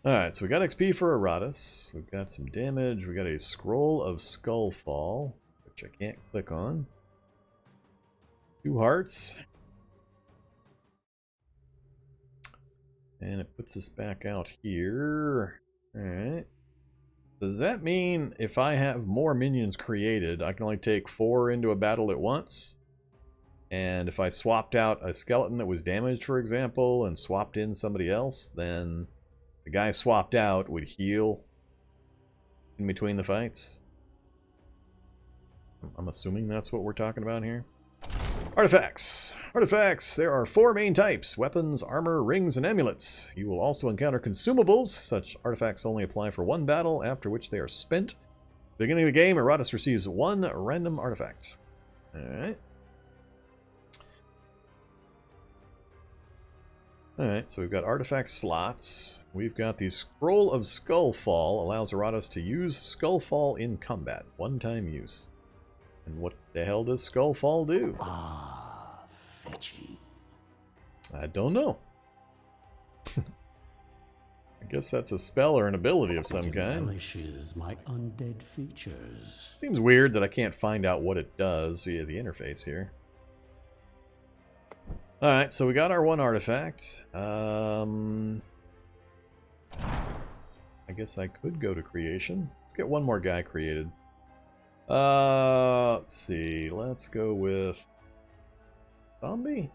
Alright, so we got XP for Iratus. We've got some damage. We got a Scroll of Skullfall, which I can't click on. 2 hearts. And it puts us back out here. Alright. Does that mean if I have more minions created, I can only take 4 into a battle at once? And if I swapped out a skeleton that was damaged, for example, and swapped in somebody else, then the guy swapped out would heal in between the fights? I'm assuming that's what we're talking about here. Artifacts. Artifacts. There are 4 main types: weapons, armor, rings, and amulets. You will also encounter consumables. Such artifacts only apply for 1 battle, after which they are spent. Beginning of the game, Iratus receives 1 random artifact. Alright. Alright, so we've got artifact slots. We've got the Scroll of Skullfall. Allows Iratus to use Skullfall in combat. One-time use. And what the hell does Skullfall do? Ah, fetching. I don't know. I guess that's a spell or an ability of some It kind. embellishes my undead features. Seems weird that I can't find out what it does via the interface here. Alright, so we got our one artifact. I guess I could go to creation. Let's get one more guy created. Let's see. Let's go with zombie.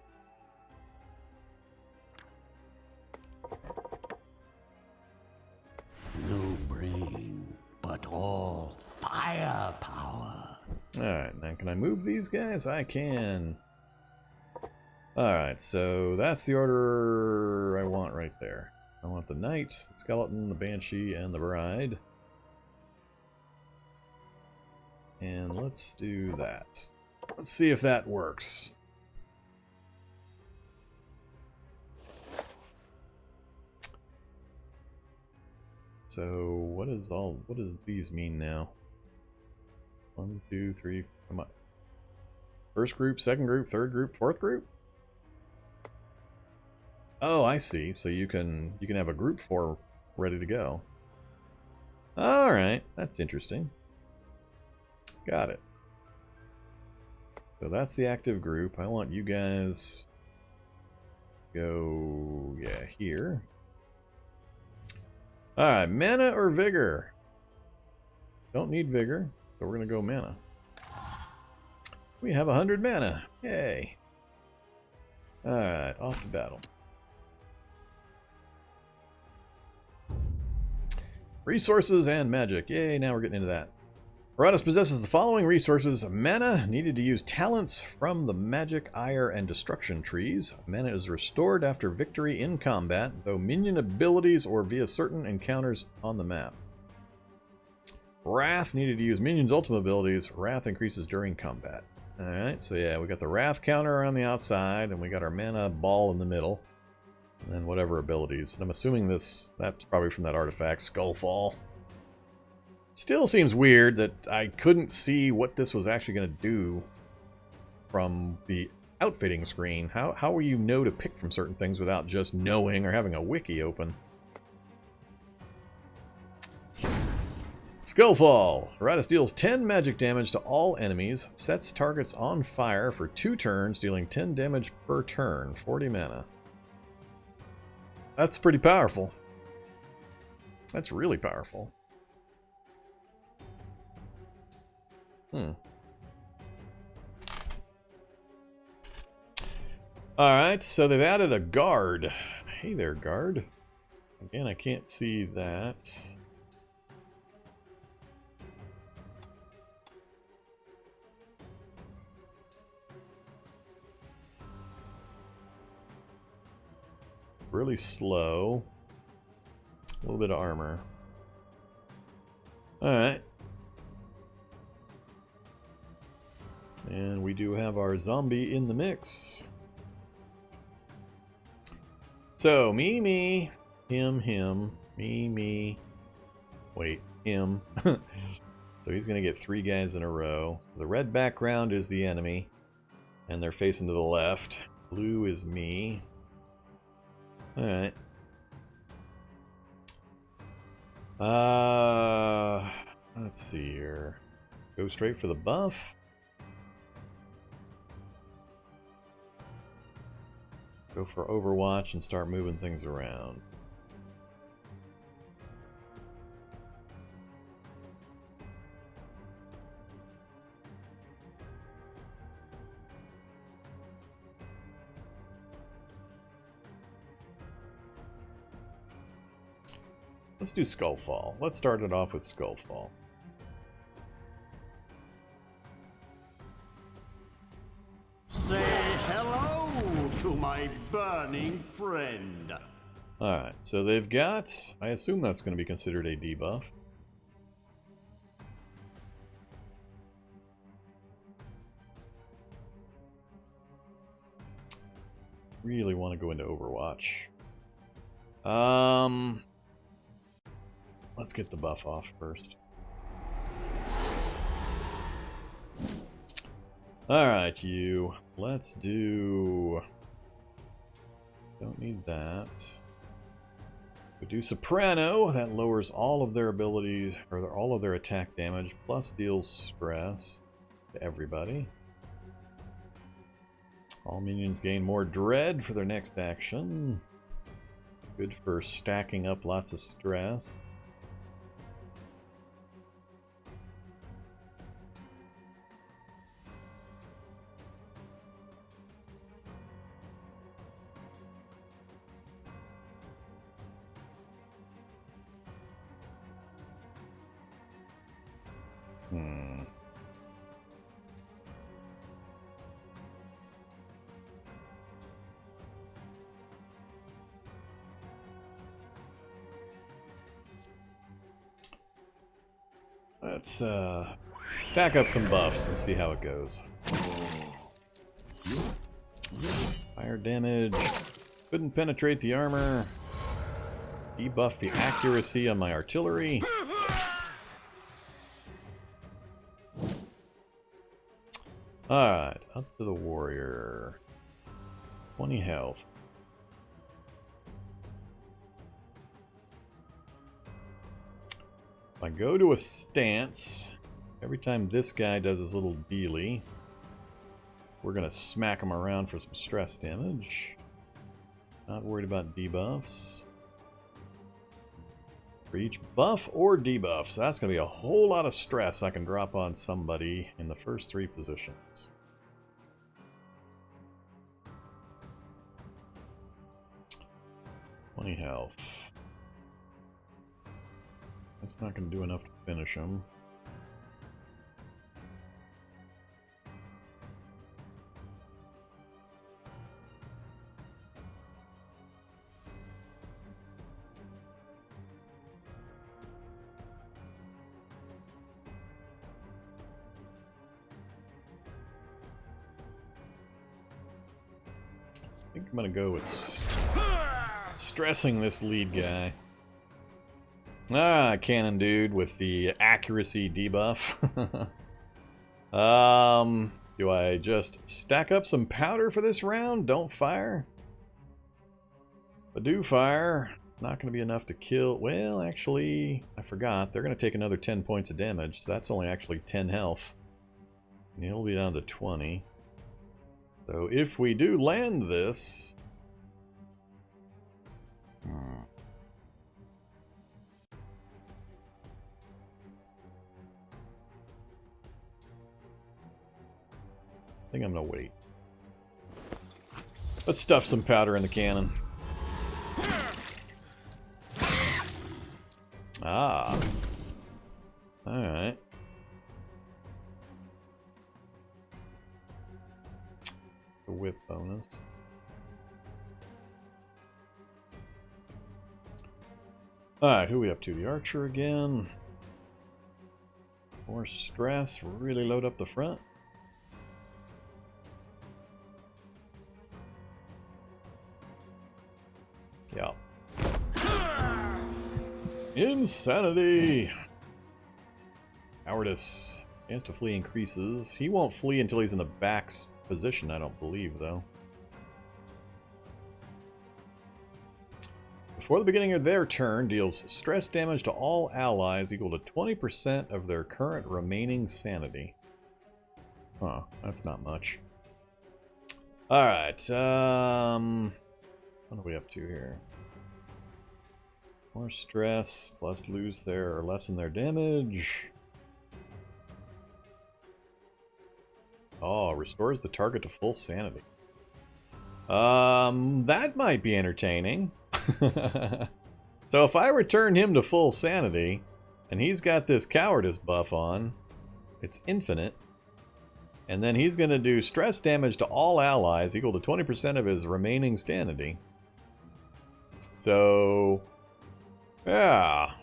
No brain, but all firepower. Alright, now can I move these guys? I can. Alright, so that's the order I want right there. I want the knight, the skeleton, the banshee, and the bride. And let's do that. Let's see if that works. So what does these mean now? 1, 2, 3, come on. First group, second group, third group, fourth group? Oh, I see. So you can have a group 4 ready to go. Alright, that's interesting. Got it. So that's the active group. I want you guys to go, yeah, here. Alright, mana or vigor? Don't need vigor, so we're going to go mana. We have 100 mana. Yay. Alright, off to battle. Resources and magic. Yay, now we're getting into that. Iratus possesses the following resources. Mana, needed to use talents from the magic, ire, and destruction trees. Mana is restored after victory in combat, though minion abilities or via certain encounters on the map. Wrath, needed to use minions' ultimate abilities. Wrath increases during combat. Alright, so yeah, we got the Wrath counter around the outside, and we got our mana ball in the middle. And then whatever abilities. And I'm assuming that's probably from that artifact, Skullfall. Still seems weird that I couldn't see what this was actually going to do from the outfitting screen. How will you know to pick from certain things without just knowing or having a wiki open? Skullfall. Iratus deals 10 magic damage to all enemies, sets targets on fire for 2 turns, dealing 10 damage per turn, 40 mana. That's pretty powerful. That's really powerful. Alright, so they've added a guard. Hey there, guard. Again, I can't see that. Really slow. A little bit of armor. Alright. And we do have our zombie in the mix. So, me, him, me, wait, him. So he's going to get 3 guys in a row. The red background is the enemy, and they're facing to the left. Blue is me. Alright. Let's see here. Go straight for the buff. Go for Overwatch and start moving things around. Let's do Skullfall. Let's start it off with Skullfall. Say hello to my burning friend. Alright, so they've got... I assume that's going to be considered a debuff. Really want to go into Overwatch. Let's get the buff off first. Alright, you. Let's do... Don't need that. We do Soprano. That lowers all of their abilities, or all of their attack damage, plus deals stress to everybody. All minions gain more dread for their next action. Good for stacking up lots of stress. Let's stack up some buffs and see how it goes. Fire damage. Couldn't penetrate the armor. Debuff the accuracy on my artillery. Alright, up to the warrior. 20 health. If I go to a stance, every time this guy does his little dealy, we're going to smack him around for some stress damage. Not worried about debuffs. For each buff or debuff, so that's going to be a whole lot of stress I can drop on somebody in the first 3 positions. "20 health. That's not going to do enough to finish him. I think I'm going to go with stressing this lead guy. Cannon dude with the accuracy debuff. Do I just stack up some powder for this round? Don't fire? If I do fire, not going to be enough to kill. Well, actually, I forgot. They're going to take another 10 points of damage. So that's only actually 10 health. And he'll be down to 20. So if we do land this... I think I'm gonna wait. Let's stuff some powder in the cannon. Ah. Alright. The whip bonus. Alright, who are we up to? The archer again. More stress. Really load up the front. Yeah. Insanity! Iratus. Chance to flee increases. He won't flee until he's in the back position, I don't believe, though. Before the beginning of their turn, deals stress damage to all allies equal to 20% of their current remaining sanity. Huh, that's not much. Alright, what are we up to here? More stress, plus lose their, or lessen their damage. Oh, restores the target to full sanity. That might be entertaining. So if I return him to full sanity, and he's got this cowardice buff on, it's infinite, and then he's going to do stress damage to all allies equal to 20% of his remaining sanity. So, yeah.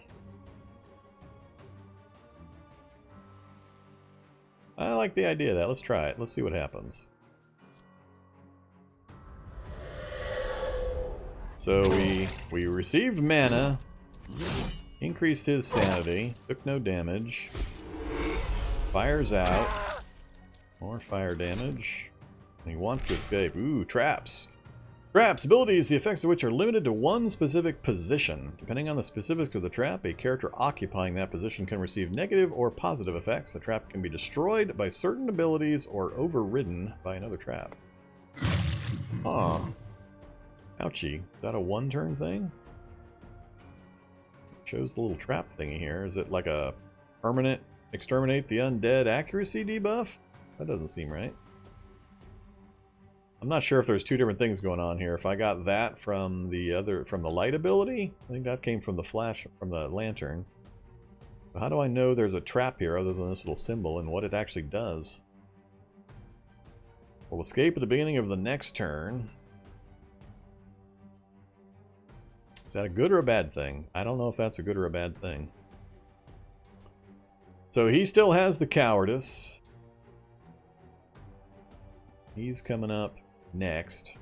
I like the idea of that. Let's try it. Let's see what happens. So we received mana, increased his sanity, took no damage, fires out, more fire damage, and he wants to escape. Ooh, traps. Traps, abilities, the effects of which are limited to one specific position. Depending on the specifics of the trap, a character occupying that position can receive negative or positive effects. The trap can be destroyed by certain abilities or overridden by another trap. Huh. Ouchie. Is that a one-turn thing? Shows the little trap thingy here. Is it like a permanent exterminate the undead accuracy debuff? That doesn't seem right. I'm not sure if there's two different things going on here. If I got that from the light ability, I think that came from the flash, from the lantern. How do I know there's a trap here other than this little symbol and what it actually does? We'll escape at the beginning of the next turn. Is that a good or a bad thing? I don't know if that's a good or a bad thing. So he still has the cowardice. He's coming up next.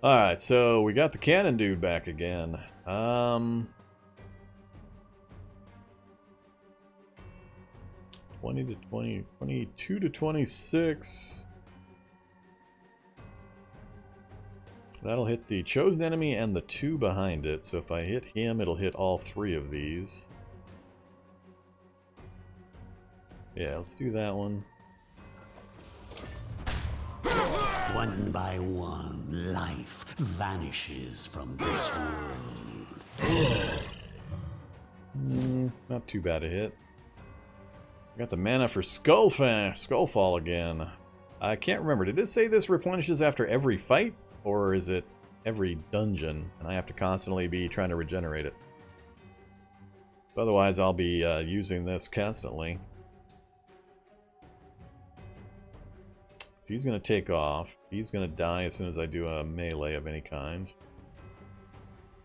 Alright, so we got the cannon dude back again. 20 to 20, 22 to 26. That'll hit the chosen enemy and the two behind it. So if I hit him, it'll hit all three of these. Yeah, let's do that one. One by one, life vanishes from this world. Not too bad a hit. Got the mana for Skullfall again. I can't remember. Did it say this replenishes after every fight? Or is it every dungeon? And I have to constantly be trying to regenerate it. Otherwise, I'll be using this constantly. So he's going to take off. He's going to die as soon as I do a melee of any kind.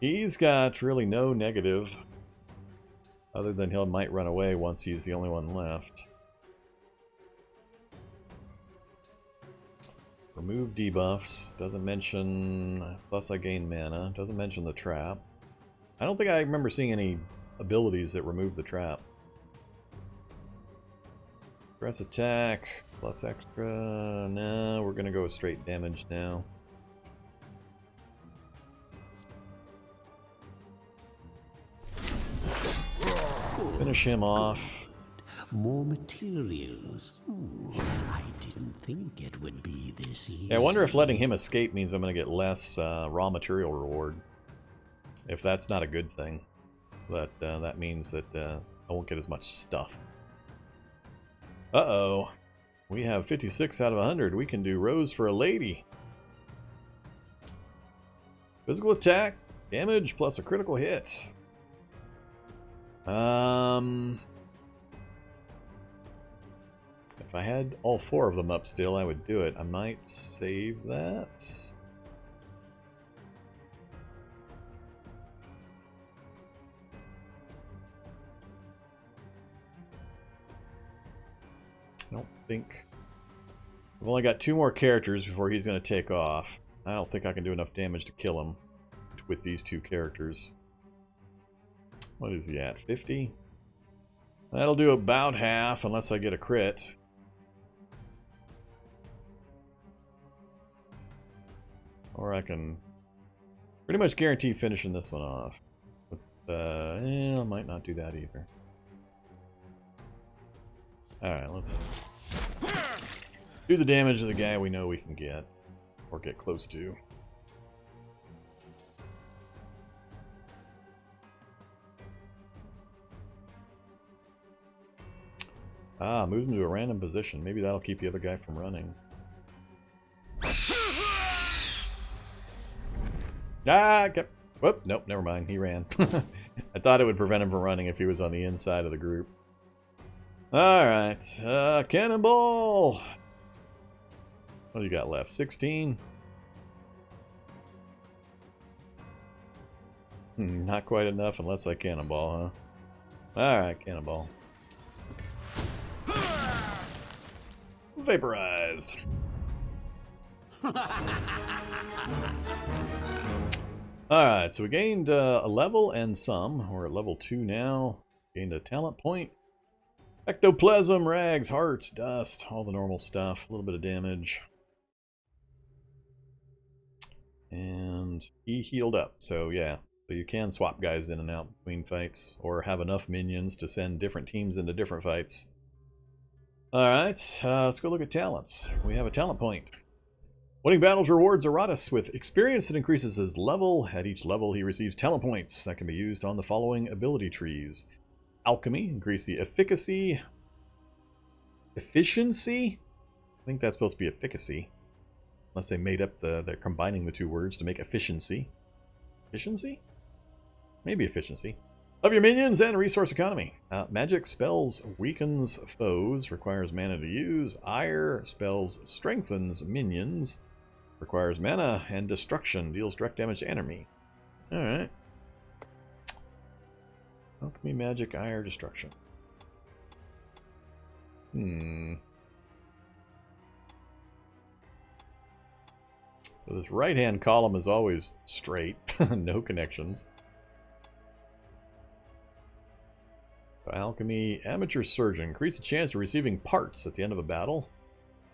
He's got really no negative. Other than he might run away once he's the only one left. Remove debuffs. Doesn't mention... Plus I gain mana. Doesn't mention the trap. I don't think I remember seeing any abilities that remove the trap. Press attack. Plus extra. No, we're going to go with straight damage now. Finish him off. More materials. Ooh, I didn't think it would be this easy. Yeah, I wonder if letting him escape means I'm going to get less raw material reward. If that's not a good thing. But that means that I won't get as much stuff. Uh-oh. We have 56 out of 100. We can do Rose for a Lady. Physical attack, damage, plus a critical hit. If I had all four of them up still, I would do it. I might save that. I don't think... I've only got two more characters before he's going to take off. I don't think I can do enough damage to kill him with these two characters. What is he at? 50? That'll do about half unless I get a crit. Or I can pretty much guarantee finishing this one off. But, I might not do that either. Alright, let's do the damage to the guy we know we can get. Or get close to. Ah, move him to a random position. Maybe that'll keep the other guy from running. Ah, okay. Whoop, nope, never mind. He ran. I thought it would prevent him from running if he was on the inside of the group. Alright, Cannonball! What do you got left? 16? Not quite enough unless I Cannonball, huh? Alright, Cannonball. Vaporized. Alright, so we gained a level and some. We're at level 2 now. Gained a talent point. Ectoplasm, rags, hearts, dust, all the normal stuff. A little bit of damage. And he healed up, so yeah. So you can swap guys in and out between fights, or have enough minions to send different teams into different fights. Alright, let's go look at talents. We have a talent point. Winning battles rewards Iratus with experience that increases his level. At each level he receives talent points that can be used on the following ability trees. Alchemy, increase the efficacy. Efficiency? I think that's supposed to be efficacy. Unless they made up they're combining the two words to make efficiency. Efficiency? Maybe efficiency. Of your minions and resource economy. Magic spells weakens foes, requires mana to use. Ire spells strengthens minions, requires mana, and destruction deals direct damage to enemy. Alright. Alchemy, magic, ire, destruction. So this right-hand column is always straight, no connections. So alchemy, amateur surgeon, increase the chance of receiving parts at the end of a battle.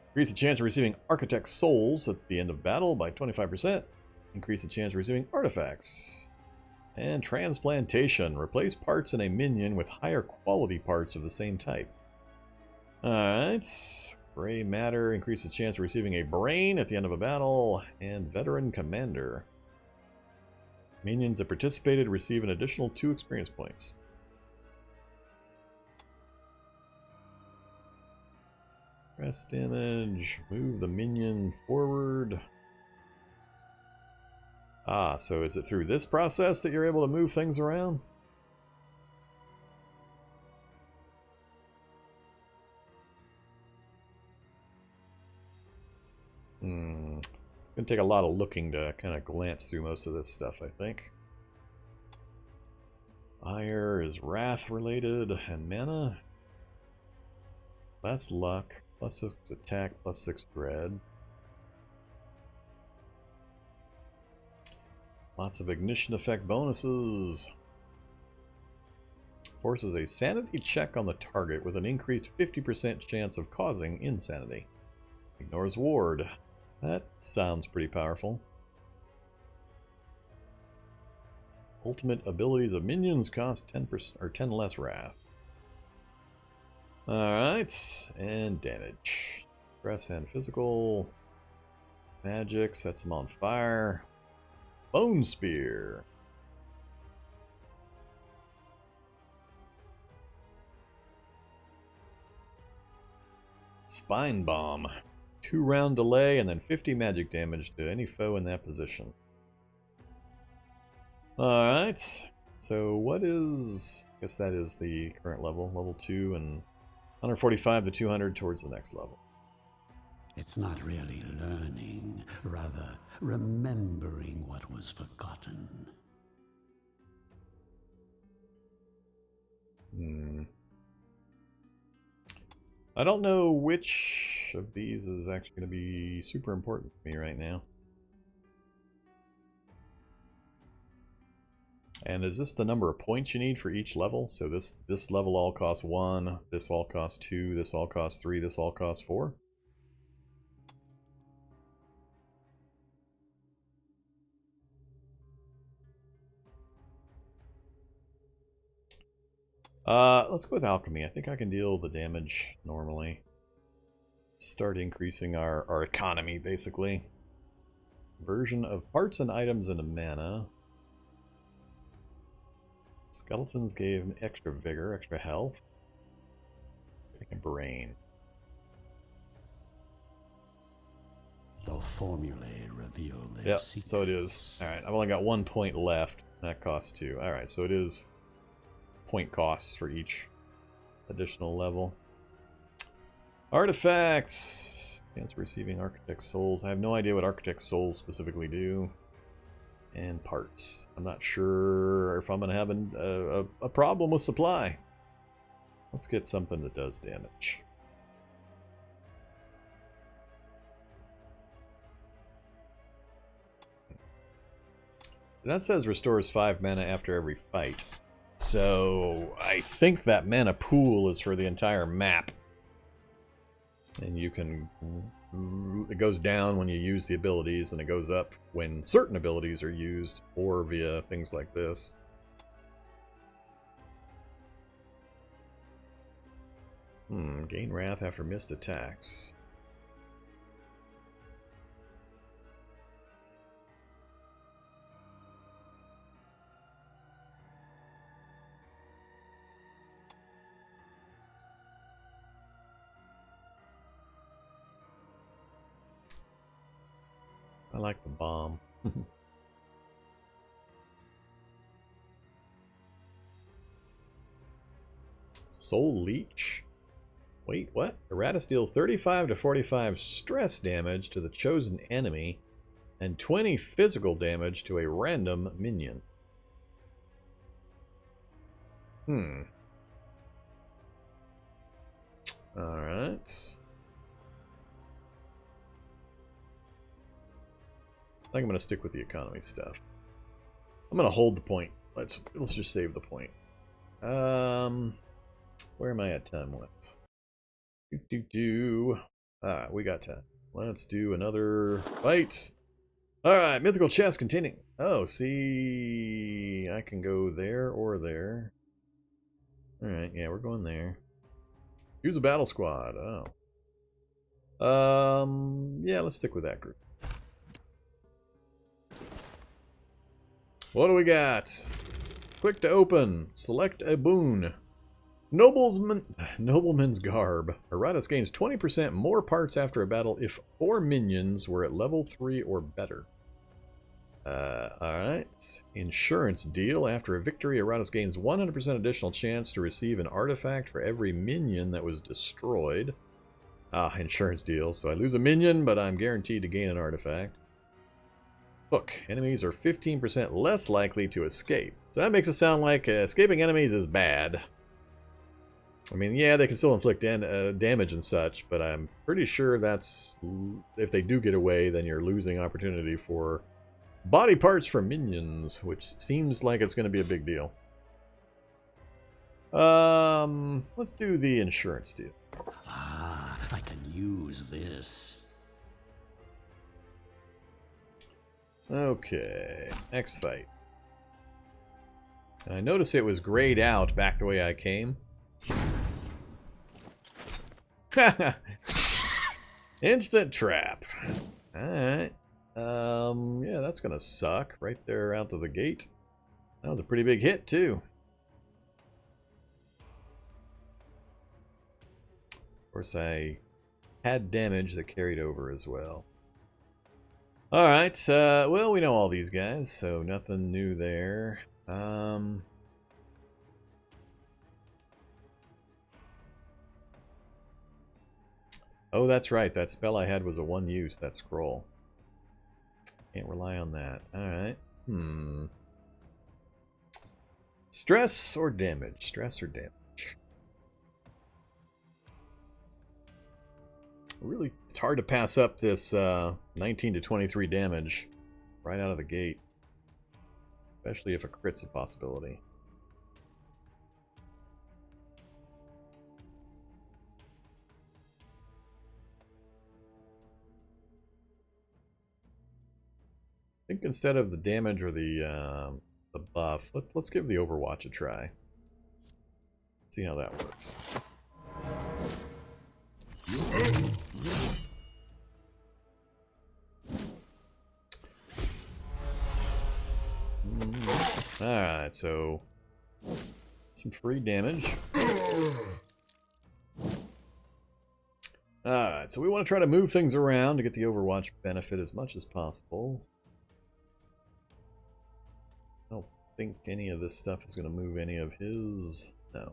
Increase the chance of receiving architect souls at the end of battle by 25%. Increase the chance of receiving artifacts. And transplantation, replace parts in a minion with higher quality parts of the same type. Alright. Gray matter, increase the chance of receiving a brain at the end of a battle. And veteran commander. Minions that participated receive an additional 2 experience points. Press damage, move the minion forward. Ah, so is it through this process that you're able to move things around? It's going to take a lot of looking to kind of glance through most of this stuff, I think. Ire is wrath related, and mana. Less luck, plus 6 attack, plus 6 dread. Lots of ignition effect bonuses. Forces a sanity check on the target with an increased 50% chance of causing insanity. Ignores ward. That sounds pretty powerful. Ultimate abilities of minions cost 10% or 10 less wrath. Alright, and damage. Stress and physical. Magic sets them on fire. Bone Spear. Spine Bomb. 2-round delay and then 50 magic damage to any foe in that position. Alright, so what is... I guess that is the current level. Level 2 and 145 to 200 towards the next level. It's not really learning, rather remembering what was forgotten. I don't know which of these is actually going to be super important to me right now. And is this the number of points you need for each level? So this level all costs 1, this all costs 2, this all costs 3, this all costs 4? Let's go with alchemy. I think I can deal the damage normally. Start increasing our economy, basically. Conversion of parts and items into mana. Skeletons gave extra vigor, extra health. Take a brain. The formulae reveal their Yep, secrets. so it is. Alright, I've only got 1 point left. That costs 2. Alright, so it is point costs for each additional level. Artifacts! Chance of receiving Architect Souls. I have no idea what Architect Souls specifically do. And parts. I'm not sure if I'm going to have a problem with supply. Let's get something that does damage. That says restores 5 mana after every fight. So I think that mana pool is for the entire map. And you can... It goes down when you use the abilities, and it goes up when certain abilities are used, or via things like this. Gain wrath after missed attacks. I like the bomb. Soul Leech? Wait, what? Iratus deals 35 to 45 stress damage to the chosen enemy and 20 physical damage to a random minion. Alright. I think I'm going to stick with the economy stuff. I'm going to hold the point. Let's just save the point. Where am I at time-wise? Alright, we got time. Let's do another fight. Alright, mythical chest containing... Oh, see... I can go there or there. Alright, yeah, we're going there. Choose a battle squad. Oh. Yeah, let's stick with that group. What do we got? Quick to open. Select a boon. Nobleman's Garb. Iratus gains 20% more parts after a battle if 4 minions were at level 3 or better. Alright. Insurance deal. After a victory, Iratus gains 100% additional chance to receive an artifact for every minion that was destroyed. Insurance deal. So I lose a minion, but I'm guaranteed to gain an artifact. Look, enemies are 15% less likely to escape. So that makes it sound like escaping enemies is bad. I mean, yeah, they can still inflict damage and such, but I'm pretty sure that's... If they do get away, then you're losing opportunity for body parts for minions, which seems like it's going to be a big deal. Let's do the insurance deal. I can use this. Okay, next fight. And I noticed it was grayed out back the way I came. Instant trap. Alright. Yeah, that's gonna suck. Right there out to the gate. That was a pretty big hit, too. Of course, I had damage that carried over as well. Alright, well, we know all these guys, so nothing new there. Oh, that's right, that spell I had was a one-use, that scroll. Can't rely on that. Alright. Stress or damage? Stress or damage? Really, it's hard to pass up this 19 to 23 damage right out of the gate. Especially if a crit's a possibility. I think instead of the damage or the buff, let's give the Overwatch a try. See how that works. Alright, so some free damage. Alright, so we want to try to move things around to get the Overwatch benefit as much as possible. I don't think any of this stuff is going to move any of his... No.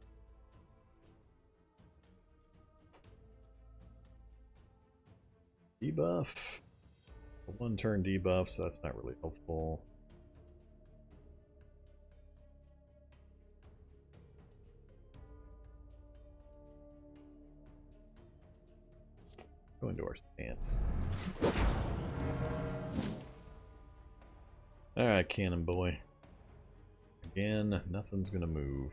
Debuff. A one-turn debuff, so that's not really helpful. Go into our stance. Alright, Cannon Boy. Again, nothing's gonna move.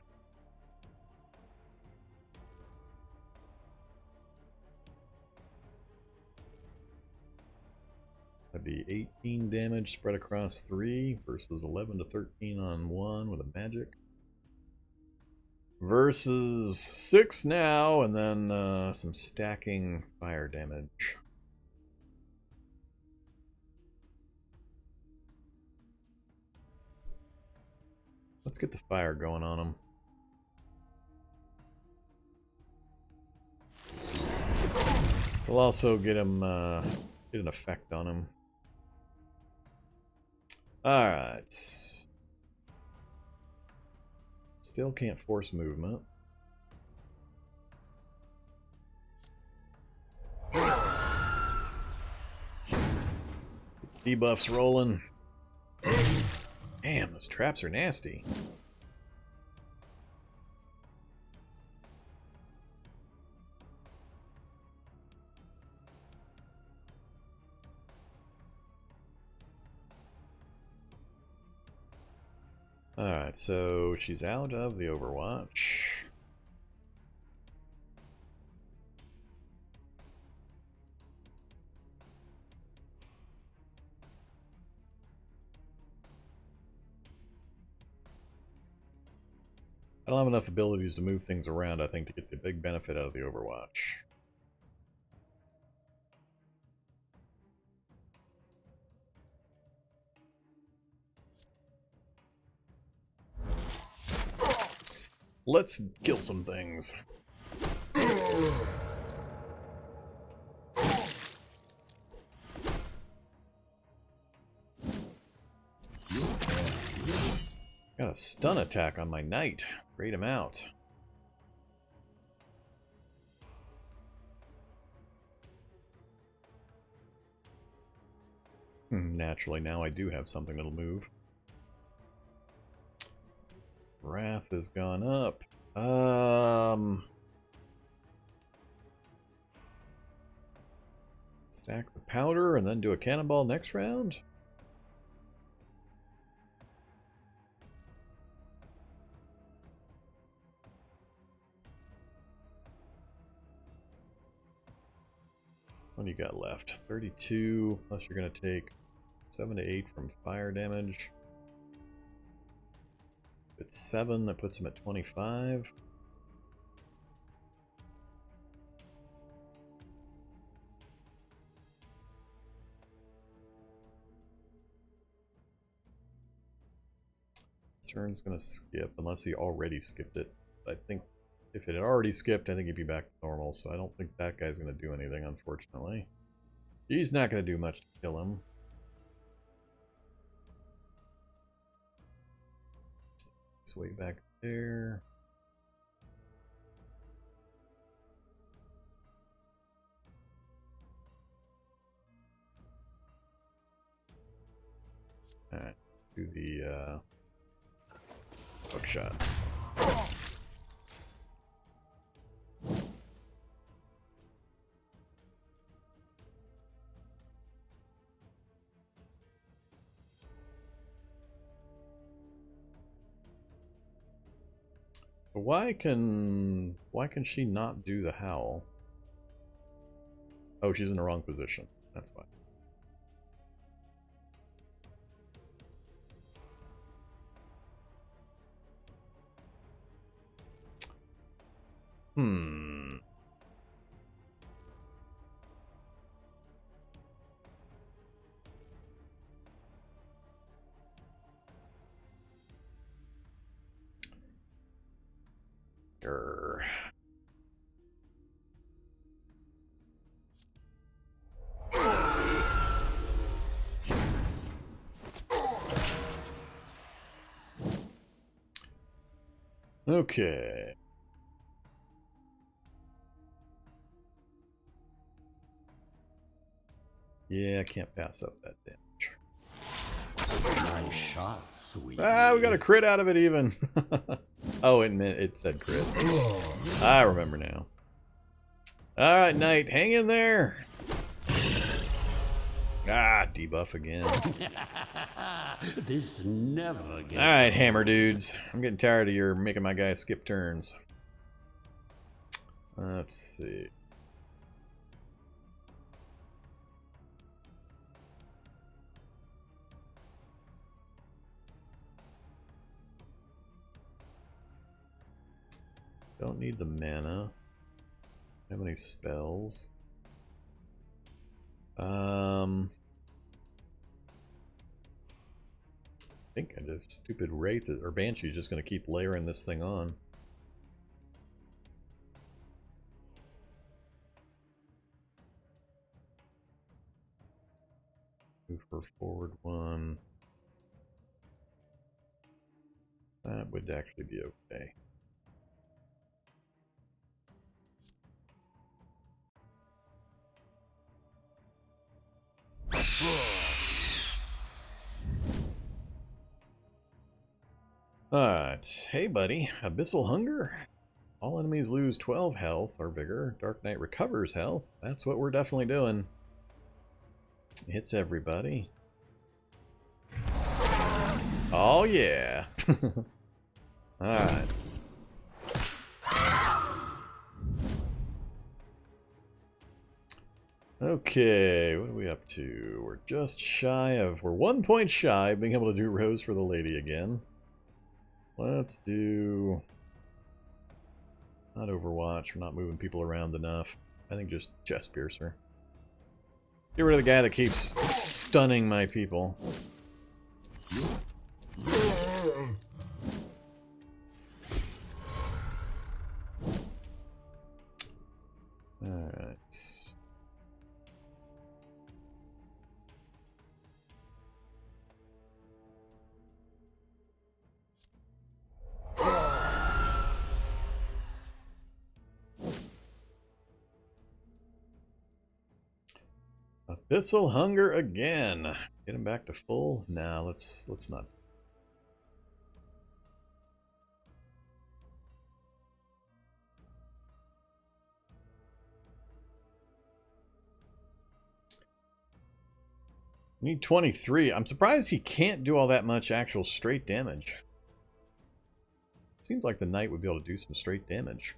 That'd be 18 damage spread across 3 versus 11 to 13 on 1 with a magic. Versus 6 now, and then some stacking fire damage. Let's get the fire going on him. We'll also get him, get an effect on him. Alright. Still can't force movement. Debuffs rolling. Damn, those traps are nasty. Alright, so she's out of the Overwatch. I don't have enough abilities to move things around, I think, to get the big benefit out of the Overwatch. Let's kill some things. Got a stun attack on my knight. Raid him out. Naturally, now I do have something that'll move. Wrath has gone up. Stack the powder and then do a cannonball next round. What do you got left? 32, plus you're going to take 7 to 8 from fire damage. If it's 7, that puts him at 25. This turn's going to skip, unless he already skipped it. I think if it had already skipped, I think he'd be back to normal, so I don't think that guy's going to do anything, unfortunately. He's not going to do much to kill him. He's way back there. Alright, do the hook shot. Why can she not do the howl? Oh, she's in the wrong position. That's why. Grr. Okay. Yeah, I can't pass up that damage. Nice shot, sweet. Ah, we got a crit out of it even. Oh, it said crit. I remember now. Alright, Knight, hang in there. Ah, debuff again. This never gets. Alright, hammer dudes. I'm getting tired of your making my guy skip turns. Let's see. Don't need the mana. How many spells? I think the stupid Wraith or Banshee is just going to keep layering this thing on. Move her forward one. That would actually be okay. Alright, hey buddy, Abyssal Hunger? All enemies lose 12 health or bigger. Dark Knight recovers health. That's what we're definitely doing. Hits everybody. Oh yeah! Alright. Okay, what are we up to? We're just shy of... We're 1 point shy of being able to do Rose for the Lady again. Let's do... Not Overwatch, we're not moving people around enough. I think just Chest Piercer. Get rid of the guy that keeps stunning my people. Alright. Abyssal Hunger again. Get him back to full? Nah, let's not. Need 23. I'm surprised he can't do all that much actual straight damage. Seems like the knight would be able to do some straight damage.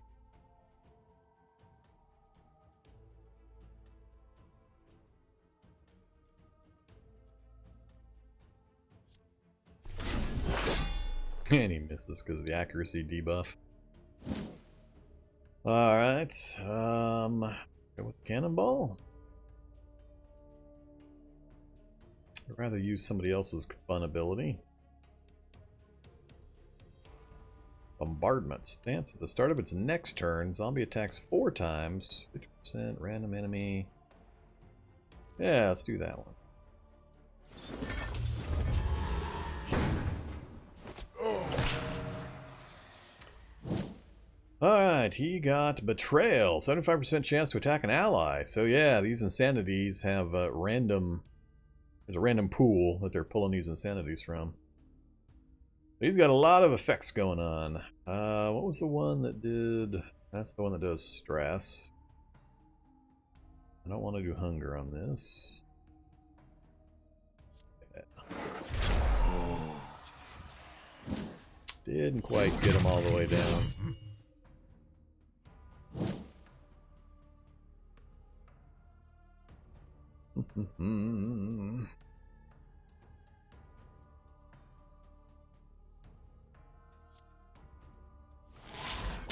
And he misses because of the accuracy debuff. Alright, go with Cannonball. I'd rather use somebody else's fun ability. Bombardment. Stance at the start of its next turn. Zombie attacks 4 times. 50% random enemy. Yeah, let's do that one. Alright, he got Betrayal. 75% chance to attack an ally. So yeah, these insanities have random... There's a random pool that they're pulling these insanities from. He's got a lot of effects going on. What was the one that did... That's the one that does stress. I don't want to do hunger on this. Yeah. Didn't quite get him all the way down.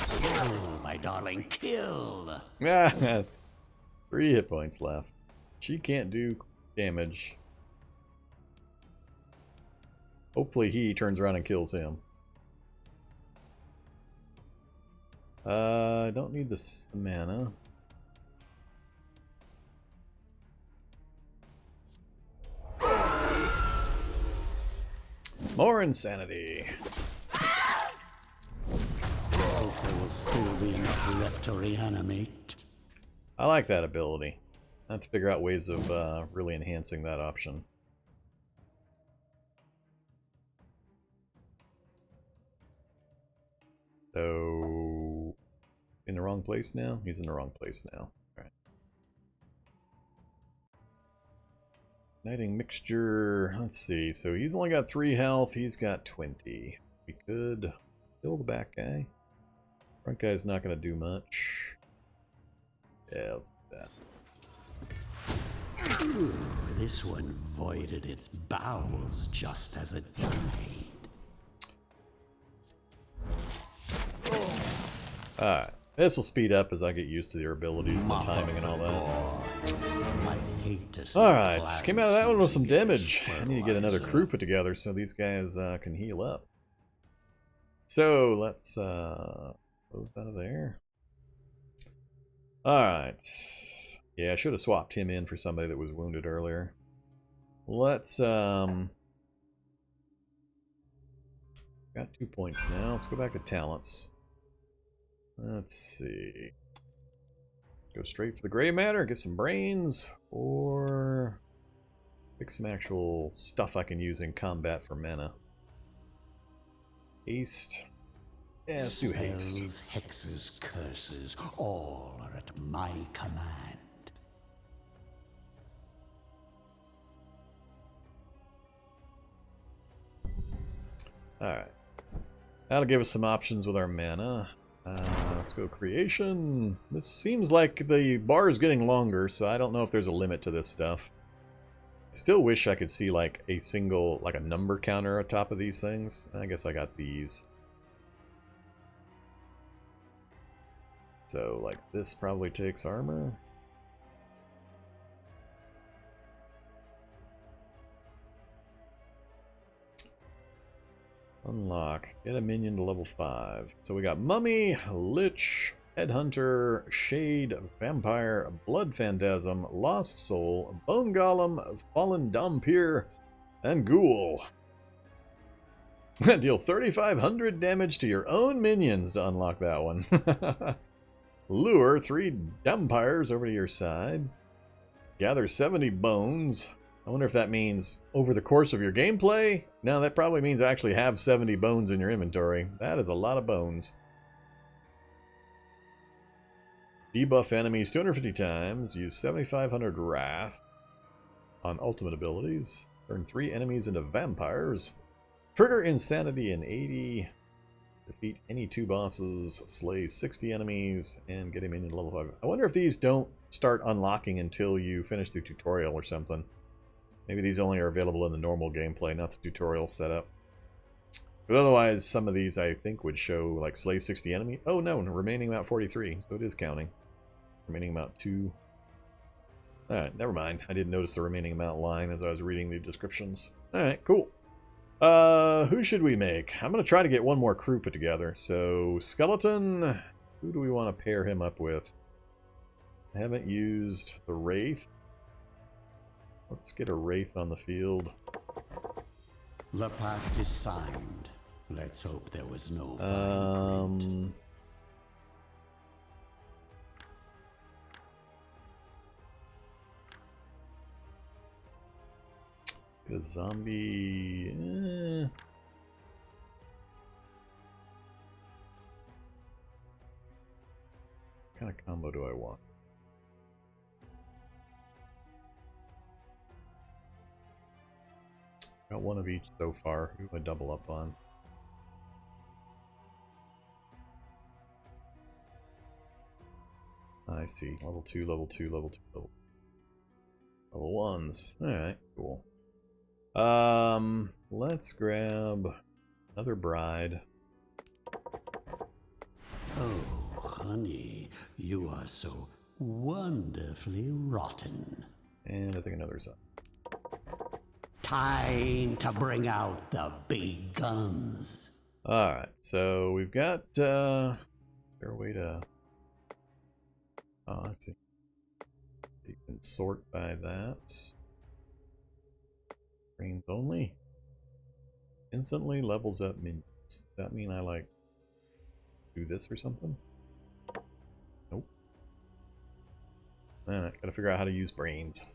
Kill, my darling, kill! 3 hit points left. She can't do damage. Hopefully he turns around and kills him. I don't need the mana. More insanity. Hope there will still be enough left to reanimate. I like that ability. I have to figure out ways of really enhancing that option. So, in the wrong place now? He's in the wrong place now. All right. Igniting mixture. Let's see. So he's only got 3 health. He's got 20. We could kill the back guy. Front guy's not going to do much. Yeah, let's do that. Ooh, this one voided its bowels just as it died. Alright. This will speed up as I get used to their abilities and the timing and all that. Alright, came out of that one with some damage. I need to get another crew put together so these guys can heal up. So, let's close out of there. Alright. Yeah, I should have swapped him in for somebody that was wounded earlier. Let's, got 2 points now. Let's go back to talents. Let's see. Go straight for the gray matter, get some brains, or pick some actual stuff I can use in combat for mana. Haste. Yeah, let's do haste. Spells, hexes, curses, all are at my command. Alright. That'll give us some options with our mana. Let's go creation. This seems like the bar is getting longer, so I don't know if there's a limit to this stuff. I still wish I could see like a single, like a number counter on top of these things. I guess I got these. So like this probably takes armor. Unlock. Get a minion to level 5. So we got Mummy, Lich, Headhunter, Shade, Vampire, Blood Phantasm, Lost Soul, Bone Golem, Fallen Dhampir, and Ghoul. Deal 3,500 damage to your own minions to unlock that one. Lure 3 Dhampires over to your side. Gather 70 bones. I wonder if that means over the course of your gameplay? No, that probably means actually have 70 bones in your inventory. That is a lot of bones. Debuff enemies 250 times. Use 7,500 Wrath on ultimate abilities. Turn 3 enemies into vampires. Trigger Insanity in 80. Defeat any 2 bosses. Slay 60 enemies. And get a minion to level 5. I wonder if these don't start unlocking until you finish the tutorial or something. Maybe these only are available in the normal gameplay, not the tutorial setup. But otherwise, some of these I think would show like slay 60 enemy. Oh no, remaining amount 43, so it is counting. Remaining amount 2. Alright, never mind. I didn't notice the remaining amount line as I was reading the descriptions. Alright, cool. Who should we make? I'm going to try to get one more crew put together. So, Skeleton, who do we want to pair him up with? I haven't used the Wraith. Let's get a Wraith on the field. The pact is signed. Let's hope there was no fine print. Get a zombie. What kind of combo do I want? Got one of each so far. Who do I double up on? I see. Level 2, level 2, level 2, level 1s. Alright, cool. Let's grab another bride. Oh, honey, you are so wonderfully rotten. And I think another zombie. Time to bring out the big guns. Alright, so we've got, is there a way to, oh, I see. You can sort by that. Brains only. Instantly levels up minions. Does that mean I, like, do this or something? Nope. Alright, gotta figure out how to use brains.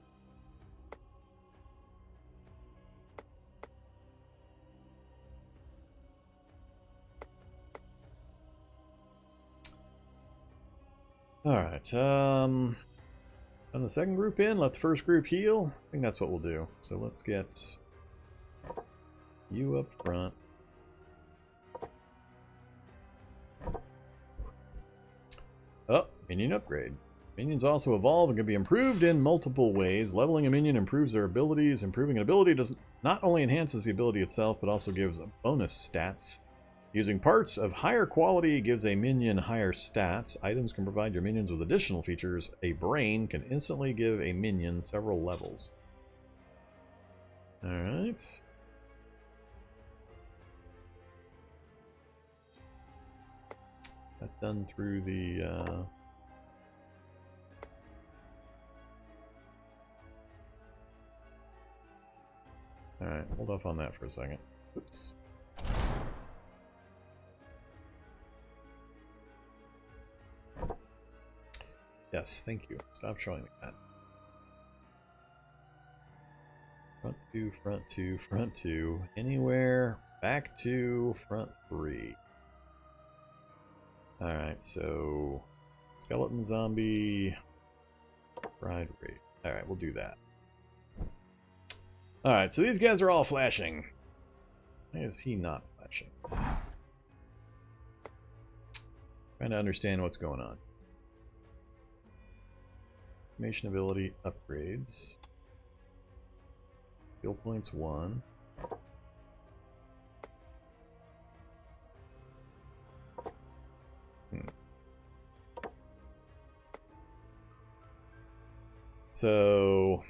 Alright, Send the second group in, let the first group heal. I think that's what we'll do. So let's get you up front. Oh, minion upgrade. Minions also evolve and can be improved in multiple ways. Leveling a minion improves their abilities. Improving an ability does not only enhances the ability itself, but also gives bonus stats. Using parts of higher quality gives a minion higher stats. Items can provide your minions with additional features. A brain can instantly give a minion several levels. Alright. That's done through the... Alright, hold off on that for a second. Oops. Yes, thank you. Stop showing me that. Front 2, front 2, front 2. Anywhere. Back to front 3. Alright, so... Skeleton zombie... Bride rate. Alright, we'll do that. Alright, so these guys are all flashing. Why is he not flashing? Trying to understand what's going on. Information ability upgrades. Skill points 1. So...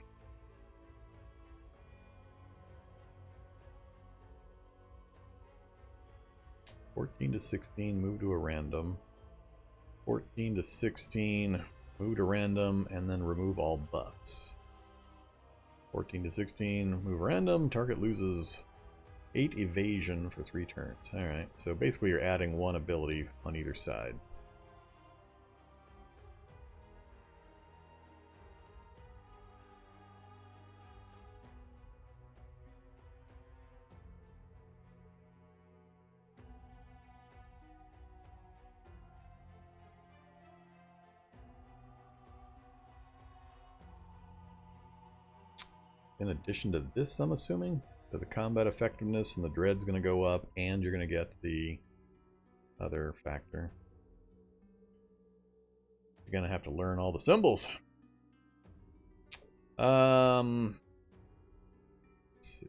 14 to 16, move to a random. 14 to 16, move to random, and then remove all buffs. 14 to 16, move random, target loses 8 evasion for 3 turns. Alright, so basically you're adding 1 ability on either side. In addition to this, I'm assuming, so the combat effectiveness and the dread's going to go up, and you're going to get the other factor. You're going to have to learn all the symbols. Let's see.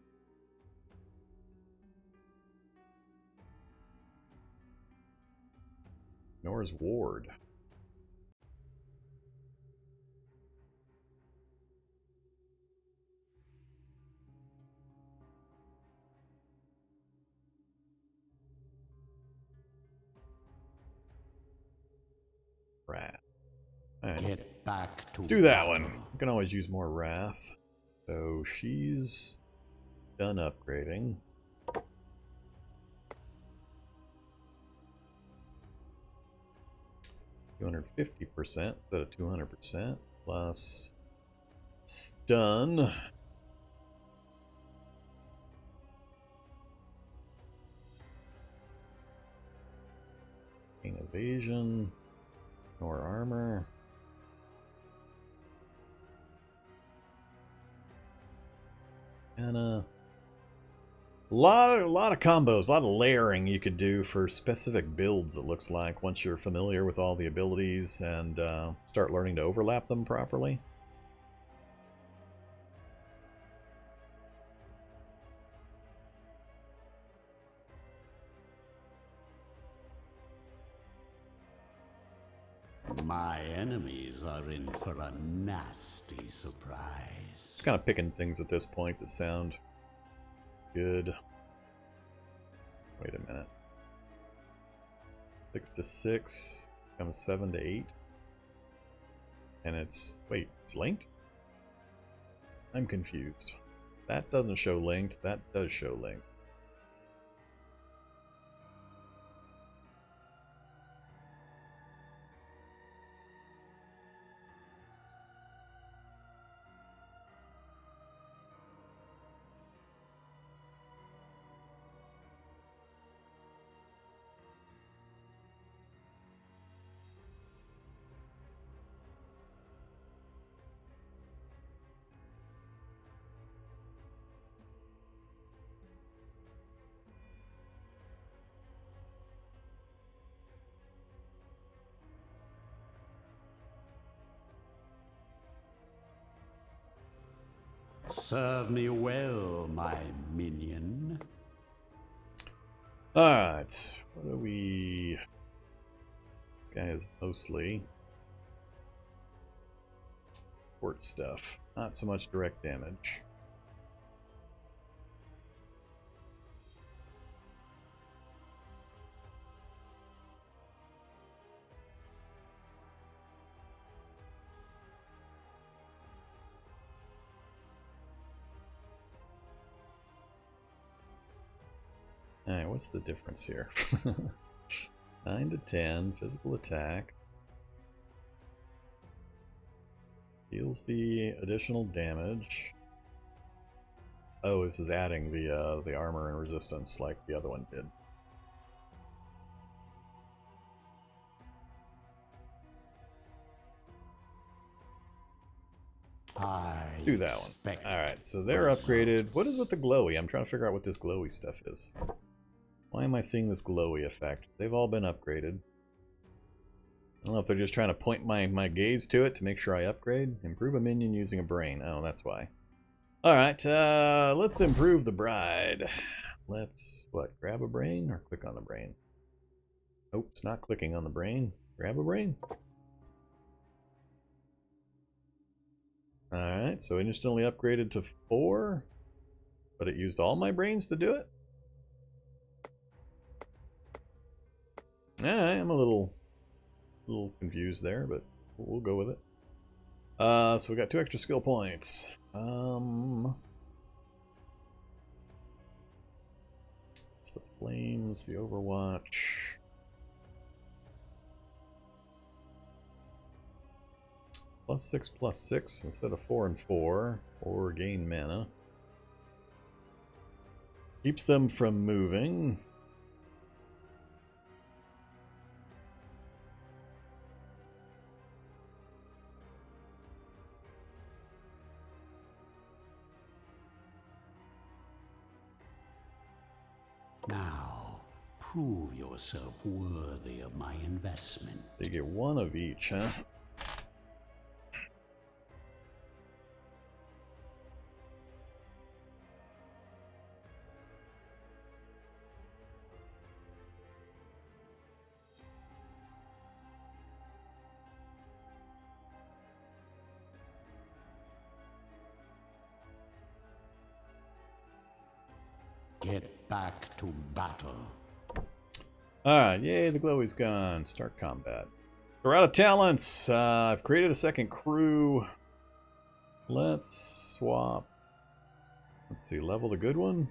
Nor's Ward. Wrath. Right. Get back to Let's do that battle. one. We can always use more Wrath. So she's done upgrading. (250% instead of 200%) plus stun. Evasion. More armor. And a lot of combos, a lot of layering you could do for specific builds, it looks like, once you're familiar with all the abilities and start learning to overlap them properly. My enemies are in for a nasty surprise. Just kind of picking things at this point that sound good. Wait a minute. 6 to 6 becomes 7 to 8. And it's... wait, it's linked? I'm confused. That doesn't show linked. That does show linked. Serve me well, my minion. Alright, what do we... This guy is mostly support stuff, not so much direct damage. Alright, what's the difference here? 9 to 10, physical attack. Deals the additional damage. Oh, this is adding the armor and resistance like the other one did. Let's do that one. Alright, so they're upgraded. What is with the glowy? I'm trying to figure out what this glowy stuff is. Why am I seeing this glowy effect? They've all been upgraded. I don't know if they're just trying to point my gaze to it to make sure I upgrade. Improve a minion using a brain. Oh, that's why. Alright, let's improve the bride. Let's, what, grab a brain or click on the brain? Nope, it's not clicking on the brain. Grab a brain. Alright, so instantly upgraded to 4, but it used all my brains to do it? Alright, I'm a little confused there, but we'll go with it. So we got 2 extra skill points. It's the flames, the overwatch. +6/+6 instead of 4 and 4, or gain mana. Keeps them from moving. Now, prove yourself worthy of my investment. You get 1 of each, huh? Get back to battle. Alright, yay, the glowy's gone. Start combat. We're out of talents. I've created a second crew. Let's swap. Let's see, level the good one.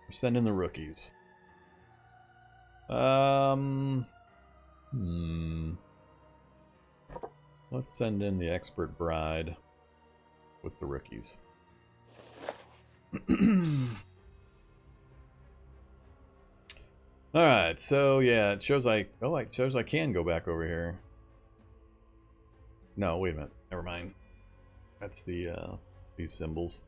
Or send in the rookies. Let's send in the expert bride with the rookies. Alright, so yeah, it shows it shows I can go back over here. No, wait a minute. Never mind. That's the these symbols.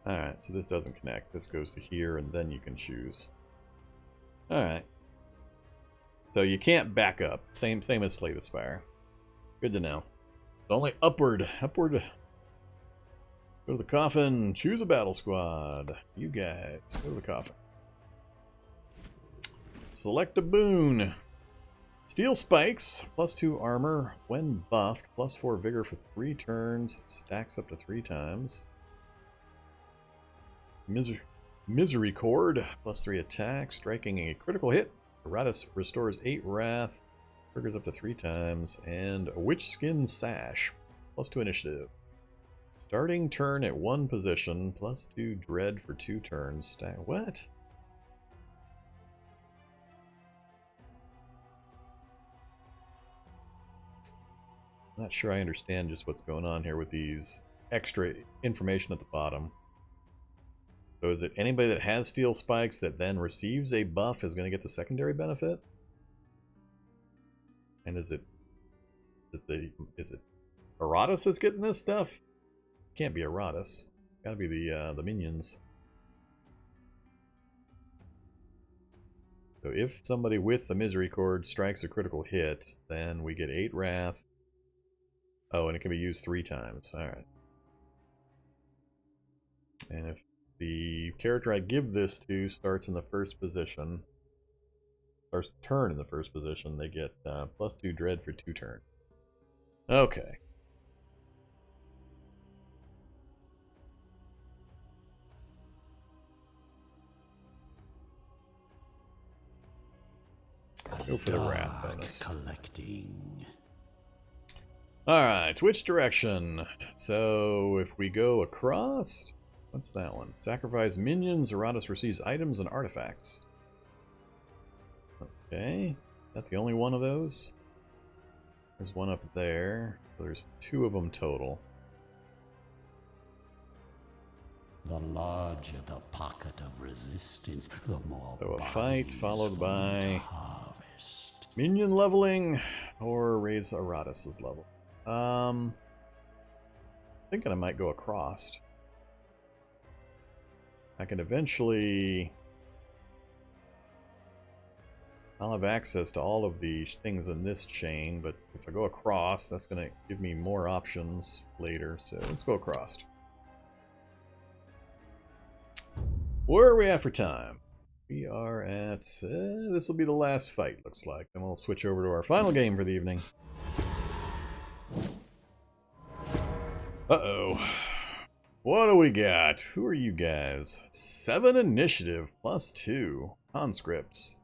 Alright, so this doesn't connect. This goes to here and then you can choose. Alright. So you can't back up. Same as Slay the Spire. Good to know. It's only upward. Upward. Go to the coffin. Choose a battle squad. You guys, go to the coffin. Select a boon. Steel Spikes, +2 armor when buffed, +4 vigor for 3 turns, stacks up to 3 times. Misery Cord, +3 attack, striking a critical hit. Iratus restores 8 wrath, triggers up to 3 times, and a Witch Skin Sash, +2 initiative. Starting turn at 1 position, +2 dread for 2 turns. What? Not sure I understand just what's going on here with these extra information at the bottom. So is it anybody that has steel spikes that then receives a buff is going to get the secondary benefit? And is it Iratus that's getting this stuff? Can't be Iratus. Gotta be the minions. So if somebody with the Misery Cord strikes a critical hit, then we get 8 wrath, Oh, and it can be used 3 times. Alright. And if the character I give this to starts in the first position, starts the turn in the first position, they get +2 dread for 2 turns. Okay. Go for the wrath bonus. Collecting. Alright, which direction? So if we go across, what's that one? Sacrifice minions, Iratus receives items and artifacts. Okay, that's the only one of those? There's one up there. There's 2 of them total. The larger the pocket of resistance, the more. So a fight followed by harvest. minion leveling or raise Iratus' level. Thinking I might go across. I can eventually. I'll have access to all of the things in this chain, but if I go across, that's going to give me more options later. So let's go across. Where are we at for time? We are at... this will be the last fight, looks like. Then we'll switch over to our final game for the evening. Uh-oh. What do we got? Who are you guys? 7 initiative, +2. Conscripts.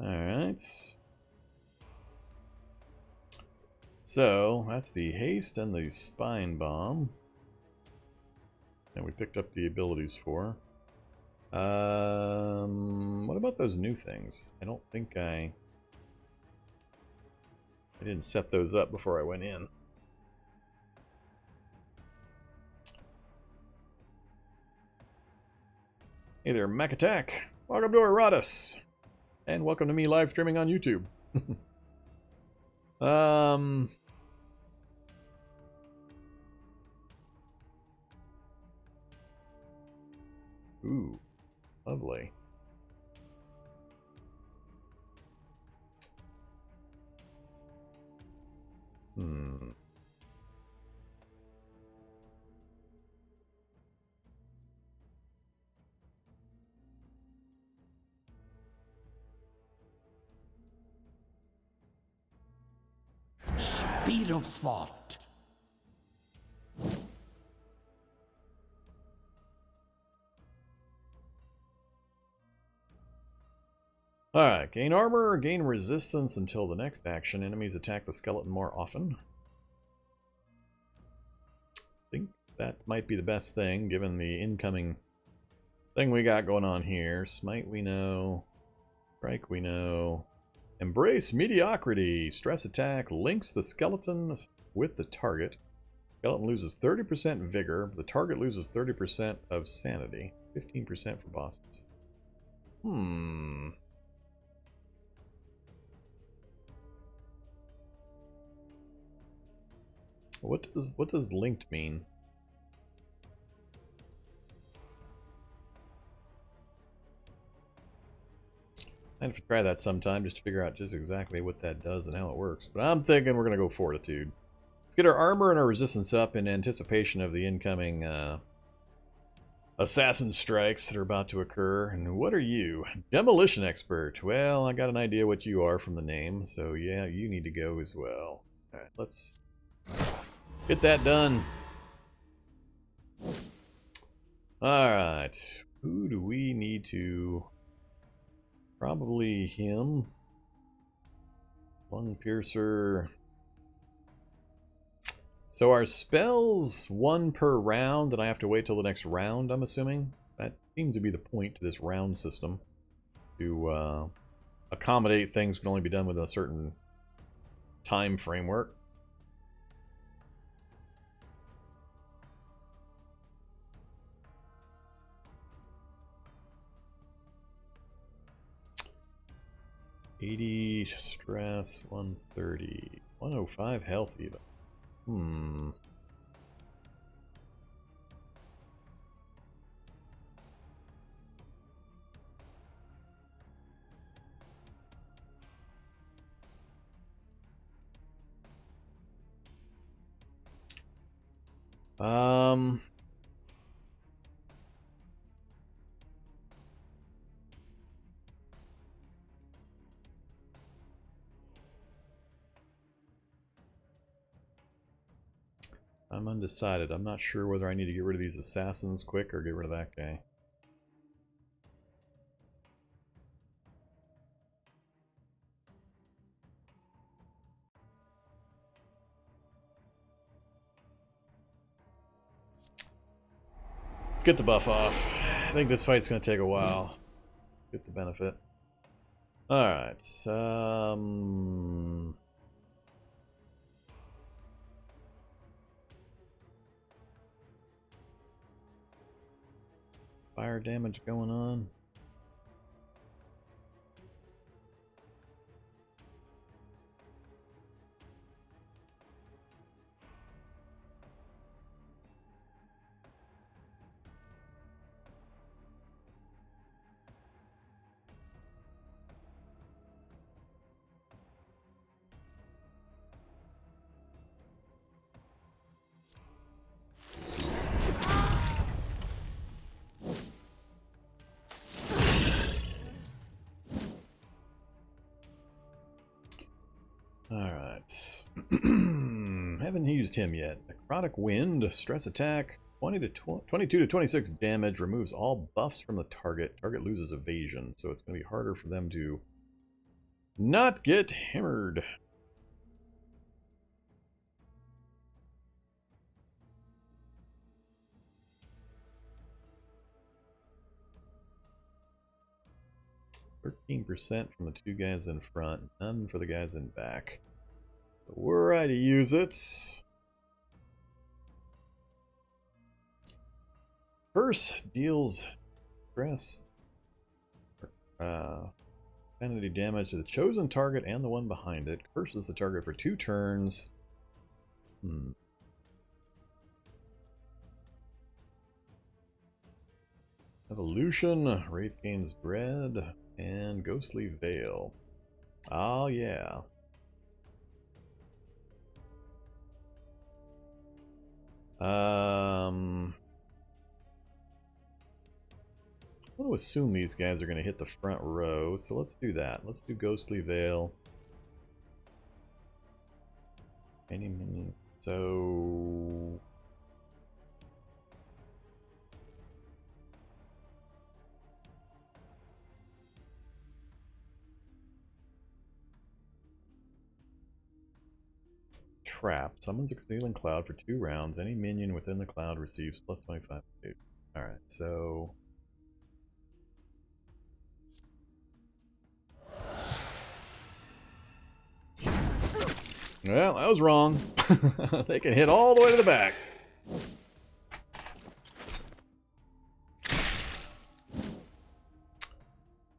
Alright. So, that's the haste and the spine bomb. And we picked up the abilities for. What about those new things? I don't think I didn't set those up before I went in. Hey there, Mech Attack. Welcome to Iratus. And welcome to me live streaming on YouTube. Ooh, lovely. Speed of thought. Alright, gain armor or gain resistance until the next action. Enemies attack the skeleton more often. I think that might be the best thing, given the incoming thing we got going on here. Smite we know. Strike we know. Embrace mediocrity. Stress attack links the skeleton with the target. Skeleton loses 30% vigor. The target loses 30% of sanity. 15% for bosses. What does linked mean? I have to try that sometime just to figure out just exactly what that does and how it works. But I'm thinking we're going to go Fortitude. Let's get our armor and our resistance up in anticipation of the incoming assassin strikes that are about to occur. And what are you? Demolition Expert. Well, I got an idea what you are from the name. So yeah, you need to go as well. Alright, let's get that done. Alright. Who do we need to... Probably him. Lung Piercer. So our spells 1 per round, and I have to wait till the next round, I'm assuming? That seems to be the point to this round system. To accommodate things can only be done within a certain time framework. $80 stress, 130, 105 health even. Um, I'm undecided. I'm not sure whether I need to get rid of these assassins quick or get rid of that guy. Let's get the buff off. I think this fight's going to take a while. Get the benefit. Alright. Fire damage going on. Alright. Haven't used him yet. Necrotic Wind, stress attack, 22 to 26 damage, removes all buffs from the target. Target loses evasion, so it's going to be harder for them to not get hammered. %, from the two guys in front, none for the guys in back. So were I to use it, Curse deals stress, sanity damage to the chosen target and the one behind it. Curses the target for 2 turns. Evolution, Wraith gains Dread, and Ghostly Veil. Oh yeah. I'm going to assume these guys are going to hit the front row, so let's do that. Let's do Ghostly Veil. Any minion. So trap. Summons a ceiling cloud for 2 rounds. Any minion within the cloud receives plus 25. Alright, so well, that was wrong. They can hit all the way to the back.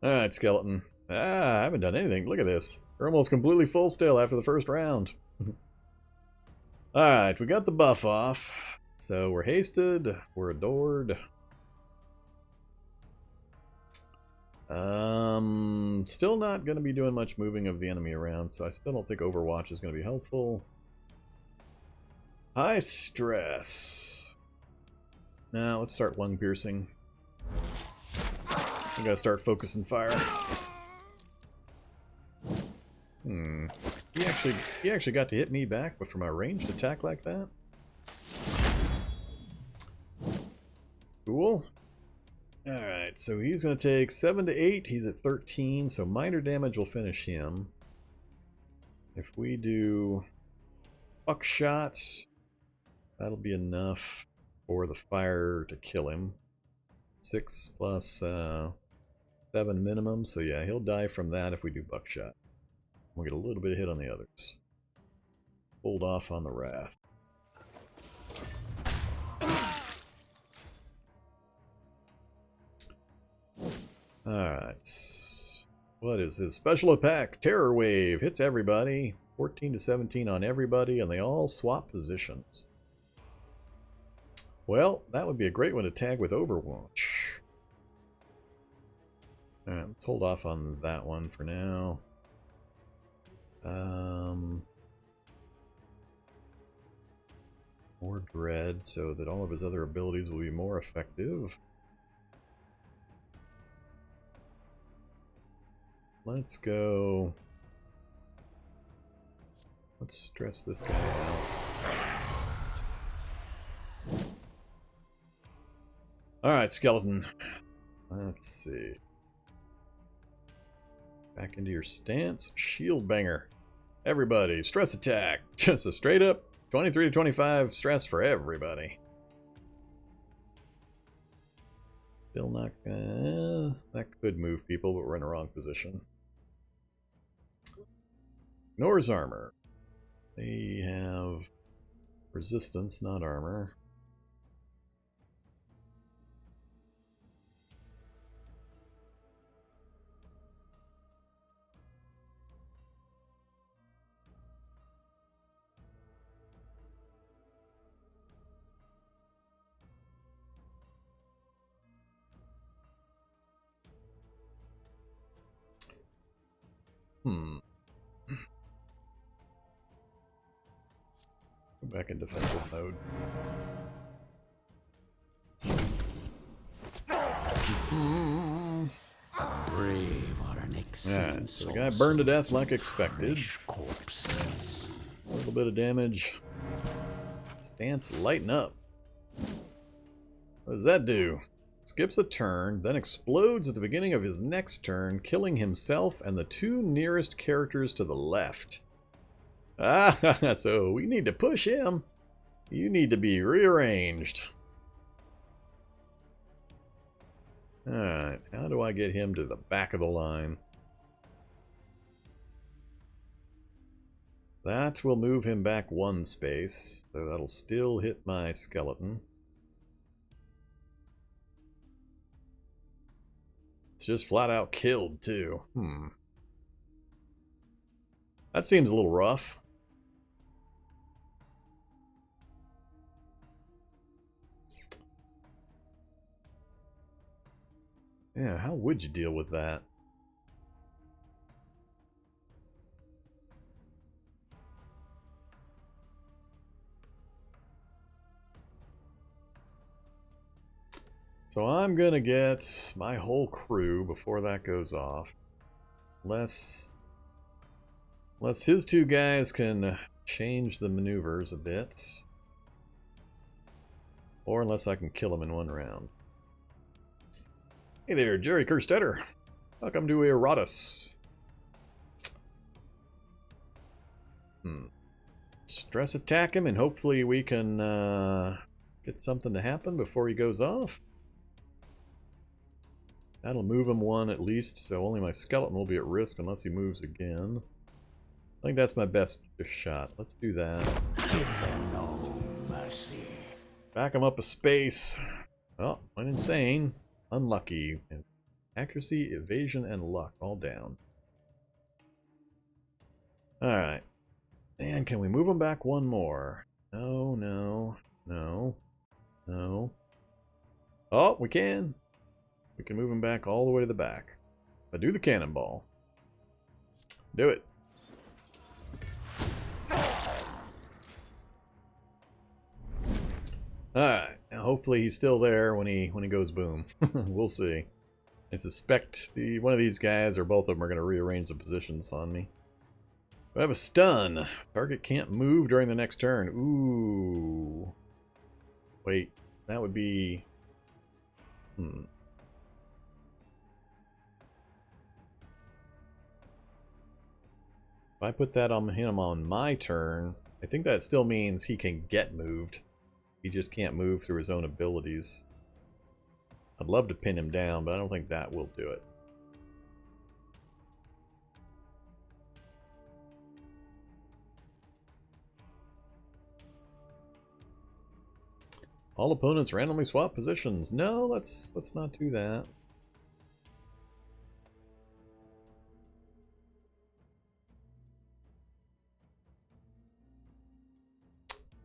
Alright, skeleton. I haven't done anything. Look at this. We're almost completely full still after the first round. Alright, we got the buff off. So we're hasted. We're adored. Still not going to be doing much moving of the enemy around, so I still don't think Overwatch is going to be helpful. High stress. Now let's start lung piercing. We gotta start focusing fire. He actually got to hit me back, but from a ranged attack like that. Cool. Alright, so he's going to take 7 to 8. He's at 13, so minor damage will finish him. If we do buckshot, that'll be enough for the fire to kill him. 6 plus 7 minimum, so yeah, he'll die from that if we do buckshot. We'll get a little bit of hit on the others. Hold off on the wrath. Alright. What is his special attack? Terror Wave. Hits everybody. 14 to 17 on everybody, and they all swap positions. Well, that would be a great one to tag with Overwatch. Alright, let's hold off on that one for now. More dread so that all of his other abilities will be more effective. Let's go. Let's stress this guy out. Alright, skeleton. Let's see. Back into your stance. Shield banger. Everybody, stress attack. Just a straight up 23 to 25 stress for everybody. Still not gonna... that could move people, but we're in the wrong position. Ignores armor. They have resistance, not armor. Go back in defensive mode. Brave are an excellent. Alright, so the guy burned to death like expected. Corpses. A little bit of damage. Stance lighten up. What does that do? Skips a turn, then explodes at the beginning of his next turn, killing himself and the two nearest characters to the left. Ah, so we need to push him. You need to be rearranged. Alright, how do I get him to the back of the line? That will move him back one space, so that'll still hit my skeleton. It's just flat out killed, too. That seems a little rough. Yeah, how would you deal with that? So I'm gonna get my whole crew before that goes off. Unless his two guys can change the maneuvers a bit. Or unless I can kill them in one round. Hey there, Jerry Kerstetter. Welcome to Iratus. Stress attack him and hopefully we can get something to happen before he goes off. That'll move him one at least, so only my skeleton will be at risk unless he moves again. I think that's my best shot. Let's do that. Give them no mercy. Back him up a space. Oh, went insane. Unlucky. Accuracy, evasion, and luck all down. Alright. And can we move him back one more? No, no, no, no. Oh, we can. We can move him back all the way to the back. I do the cannonball. Do it. Alright, now hopefully he's still there when he goes boom. We'll see. I suspect one of these guys or both of them are going to rearrange the positions on me. I have a stun. Target can't move during the next turn. Ooh. Wait, that would be... If I put that on him on my turn, I think that still means he can get moved. He just can't move through his own abilities. I'd love to pin him down, but I don't think that will do it. All opponents randomly swap positions. No, let's not do that.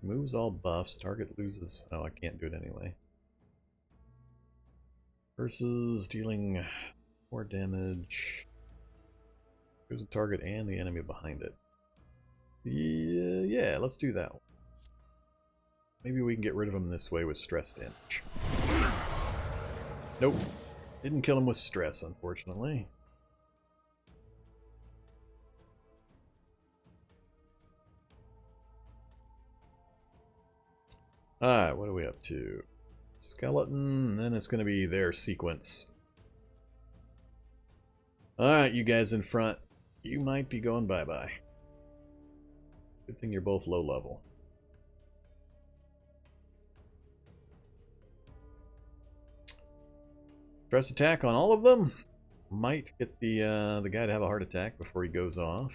Moves all buffs. Target loses. Oh, I can't do it anyway. Versus dealing more damage. Here's the target and the enemy behind it. Yeah, let's do that one. Maybe we can get rid of him this way with stress damage. Nope. Didn't kill him with stress, unfortunately. Alright, what are we up to? Skeleton, and then it's going to be their sequence. Alright, you guys in front. You might be going bye-bye. Good thing you're both low level. Stress attack on all of them. Might get the guy to have a heart attack before he goes off.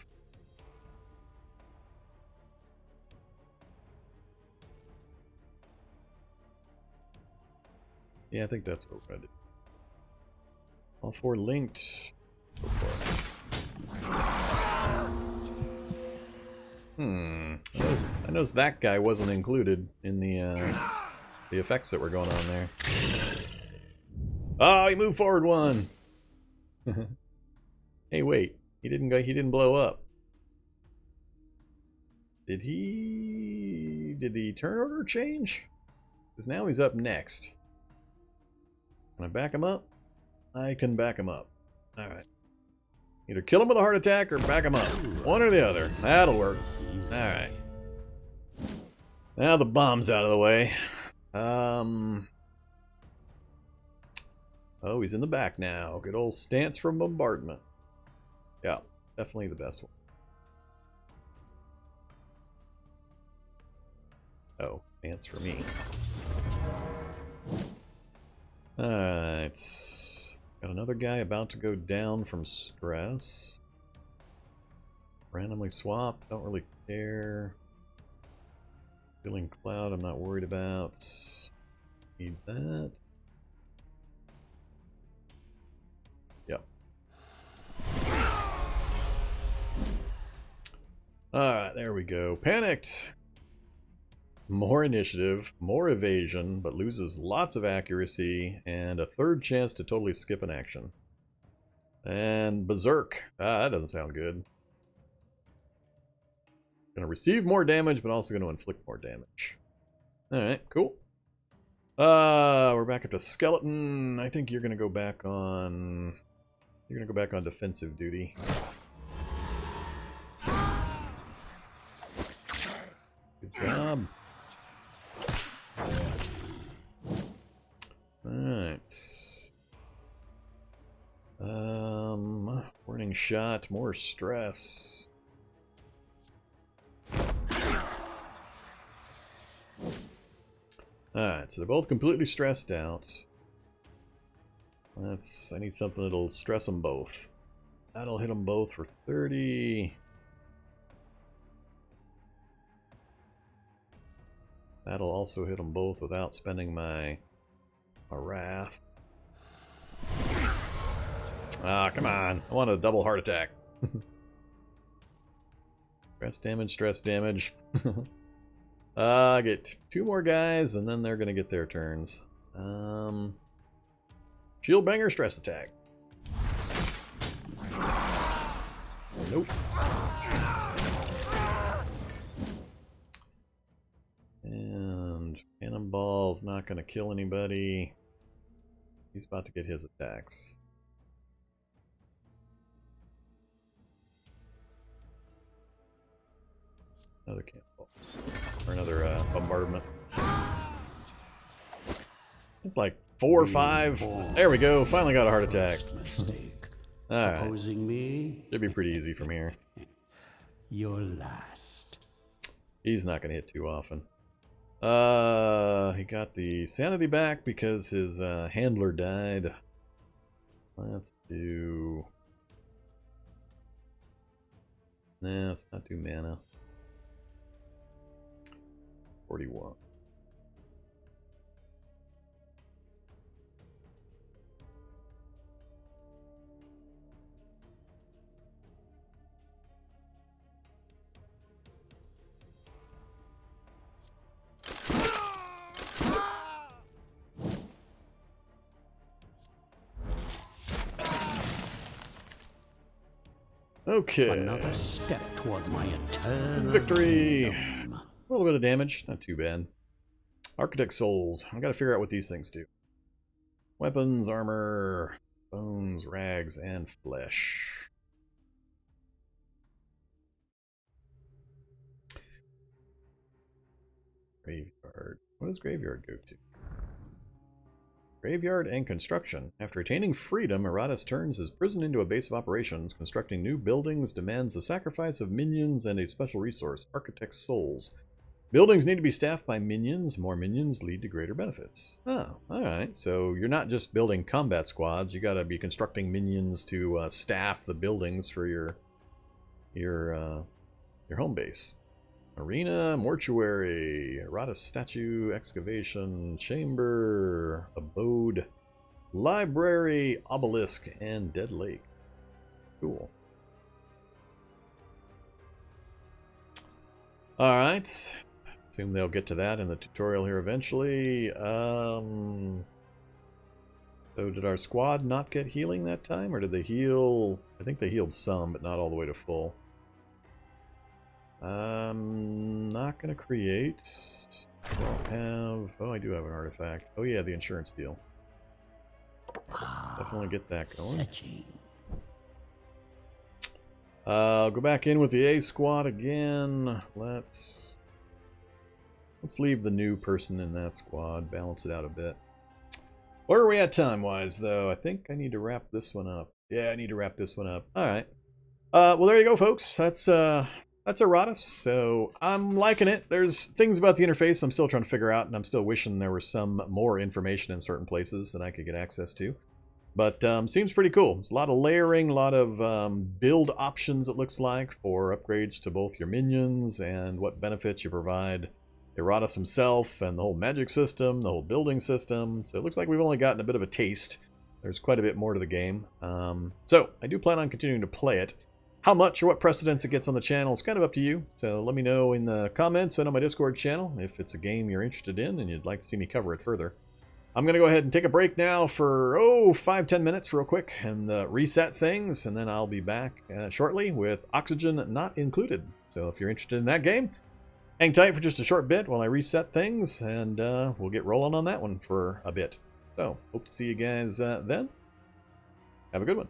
Yeah, I think that's what we're going to do. All four linked. Go for it. I noticed that guy wasn't included in the effects that were going on there. Oh, he moved forward one. Hey, wait. He didn't blow up. Did the turn order change? Because now he's up next. Can I back him up? I can back him up. Alright. Either kill him with a heart attack or back him up. One or the other. That'll work. Alright. Now the bomb's out of the way. Oh, he's in the back now. Good old stance from bombardment. Yeah, definitely the best one. Oh, stance for me. Alright. Got another guy about to go down from stress. Randomly swap, don't really care. Healing cloud, I'm not worried about. Need that. Yep. Alright, there we go. Panicked! More initiative, more evasion, but loses lots of accuracy, and a third chance to totally skip an action. And Berserk. Ah, that doesn't sound good. Gonna receive more damage, but also gonna inflict more damage. Alright, cool. We're back up to Skeleton. I think you're gonna go back on... You're gonna go back on defensive duty. Good job. Alright. Warning shot, more stress. Alright, so they're both completely stressed out. I need something that'll stress them both. That'll hit them both for 30. That'll also hit them both without spending my wrath. Ah, come on. I want a double heart attack. Stress damage, stress damage. I get two more guys, and then they're going to get their turns. Shield banger, stress attack. Nope. And cannonball's not going to kill anybody. He's about to get his attacks. Another cannonball. Or another bombardment. It's like 4 or 5. There we go. Finally got a heart attack. Alright. Opposing me? Should be pretty easy from here. You're last. He's not going to hit too often. He got the sanity back because his handler died. Let's do... Nah, let's not do mana. 41. Okay. Another step towards my eternal victory. kingdom. A little bit of damage, not too bad. Architect Souls. I gotta figure out what these things do. Weapons, armor, bones, rags, and flesh. Graveyard. What does Graveyard go to? Graveyard and construction. After attaining freedom, Iratus turns his prison into a base of operations. Constructing new buildings demands the sacrifice of minions and a special resource, Architect's Souls. Buildings need to be staffed by minions. More minions lead to greater benefits. Oh, alright. So you're not just building combat squads. You gotta be constructing minions to staff the buildings for your home base. Arena, mortuary, Iratus statue, excavation, chamber, abode, library, obelisk, and dead lake. Cool. Alright. Assume they'll get to that in the tutorial here eventually. So did our squad not get healing that time? Or did they heal? I think they healed some, but not all the way to full. Not gonna create. I don't have. Oh, I do have an artifact. Oh yeah, the insurance deal. Definitely get that going. Go back in with the A squad again. Let's leave the new person in that squad. Balance it out a bit. Where are we at time-wise, though? I think I need to wrap this one up. Yeah, I need to wrap this one up. All right. Well, there you go, folks. That's Iratus, so I'm liking it. There's things about the interface I'm still trying to figure out, and I'm still wishing there was some more information in certain places that I could get access to. But seems pretty cool. There's a lot of layering, a lot of build options, it looks like, for upgrades to both your minions and what benefits you provide Iratus himself and the whole magic system, the whole building system. So it looks like we've only gotten a bit of a taste. There's quite a bit more to the game. So I do plan on continuing to play it. How much or what precedence it gets on the channel is kind of up to you. So let me know in the comments and on my Discord channel if it's a game you're interested in and you'd like to see me cover it further. I'm going to go ahead and take a break now for, 5-10 minutes real quick and reset things. And then I'll be back shortly with Oxygen Not Included. So if you're interested in that game, hang tight for just a short bit while I reset things. And we'll get rolling on that one for a bit. So hope to see you guys then. Have a good one.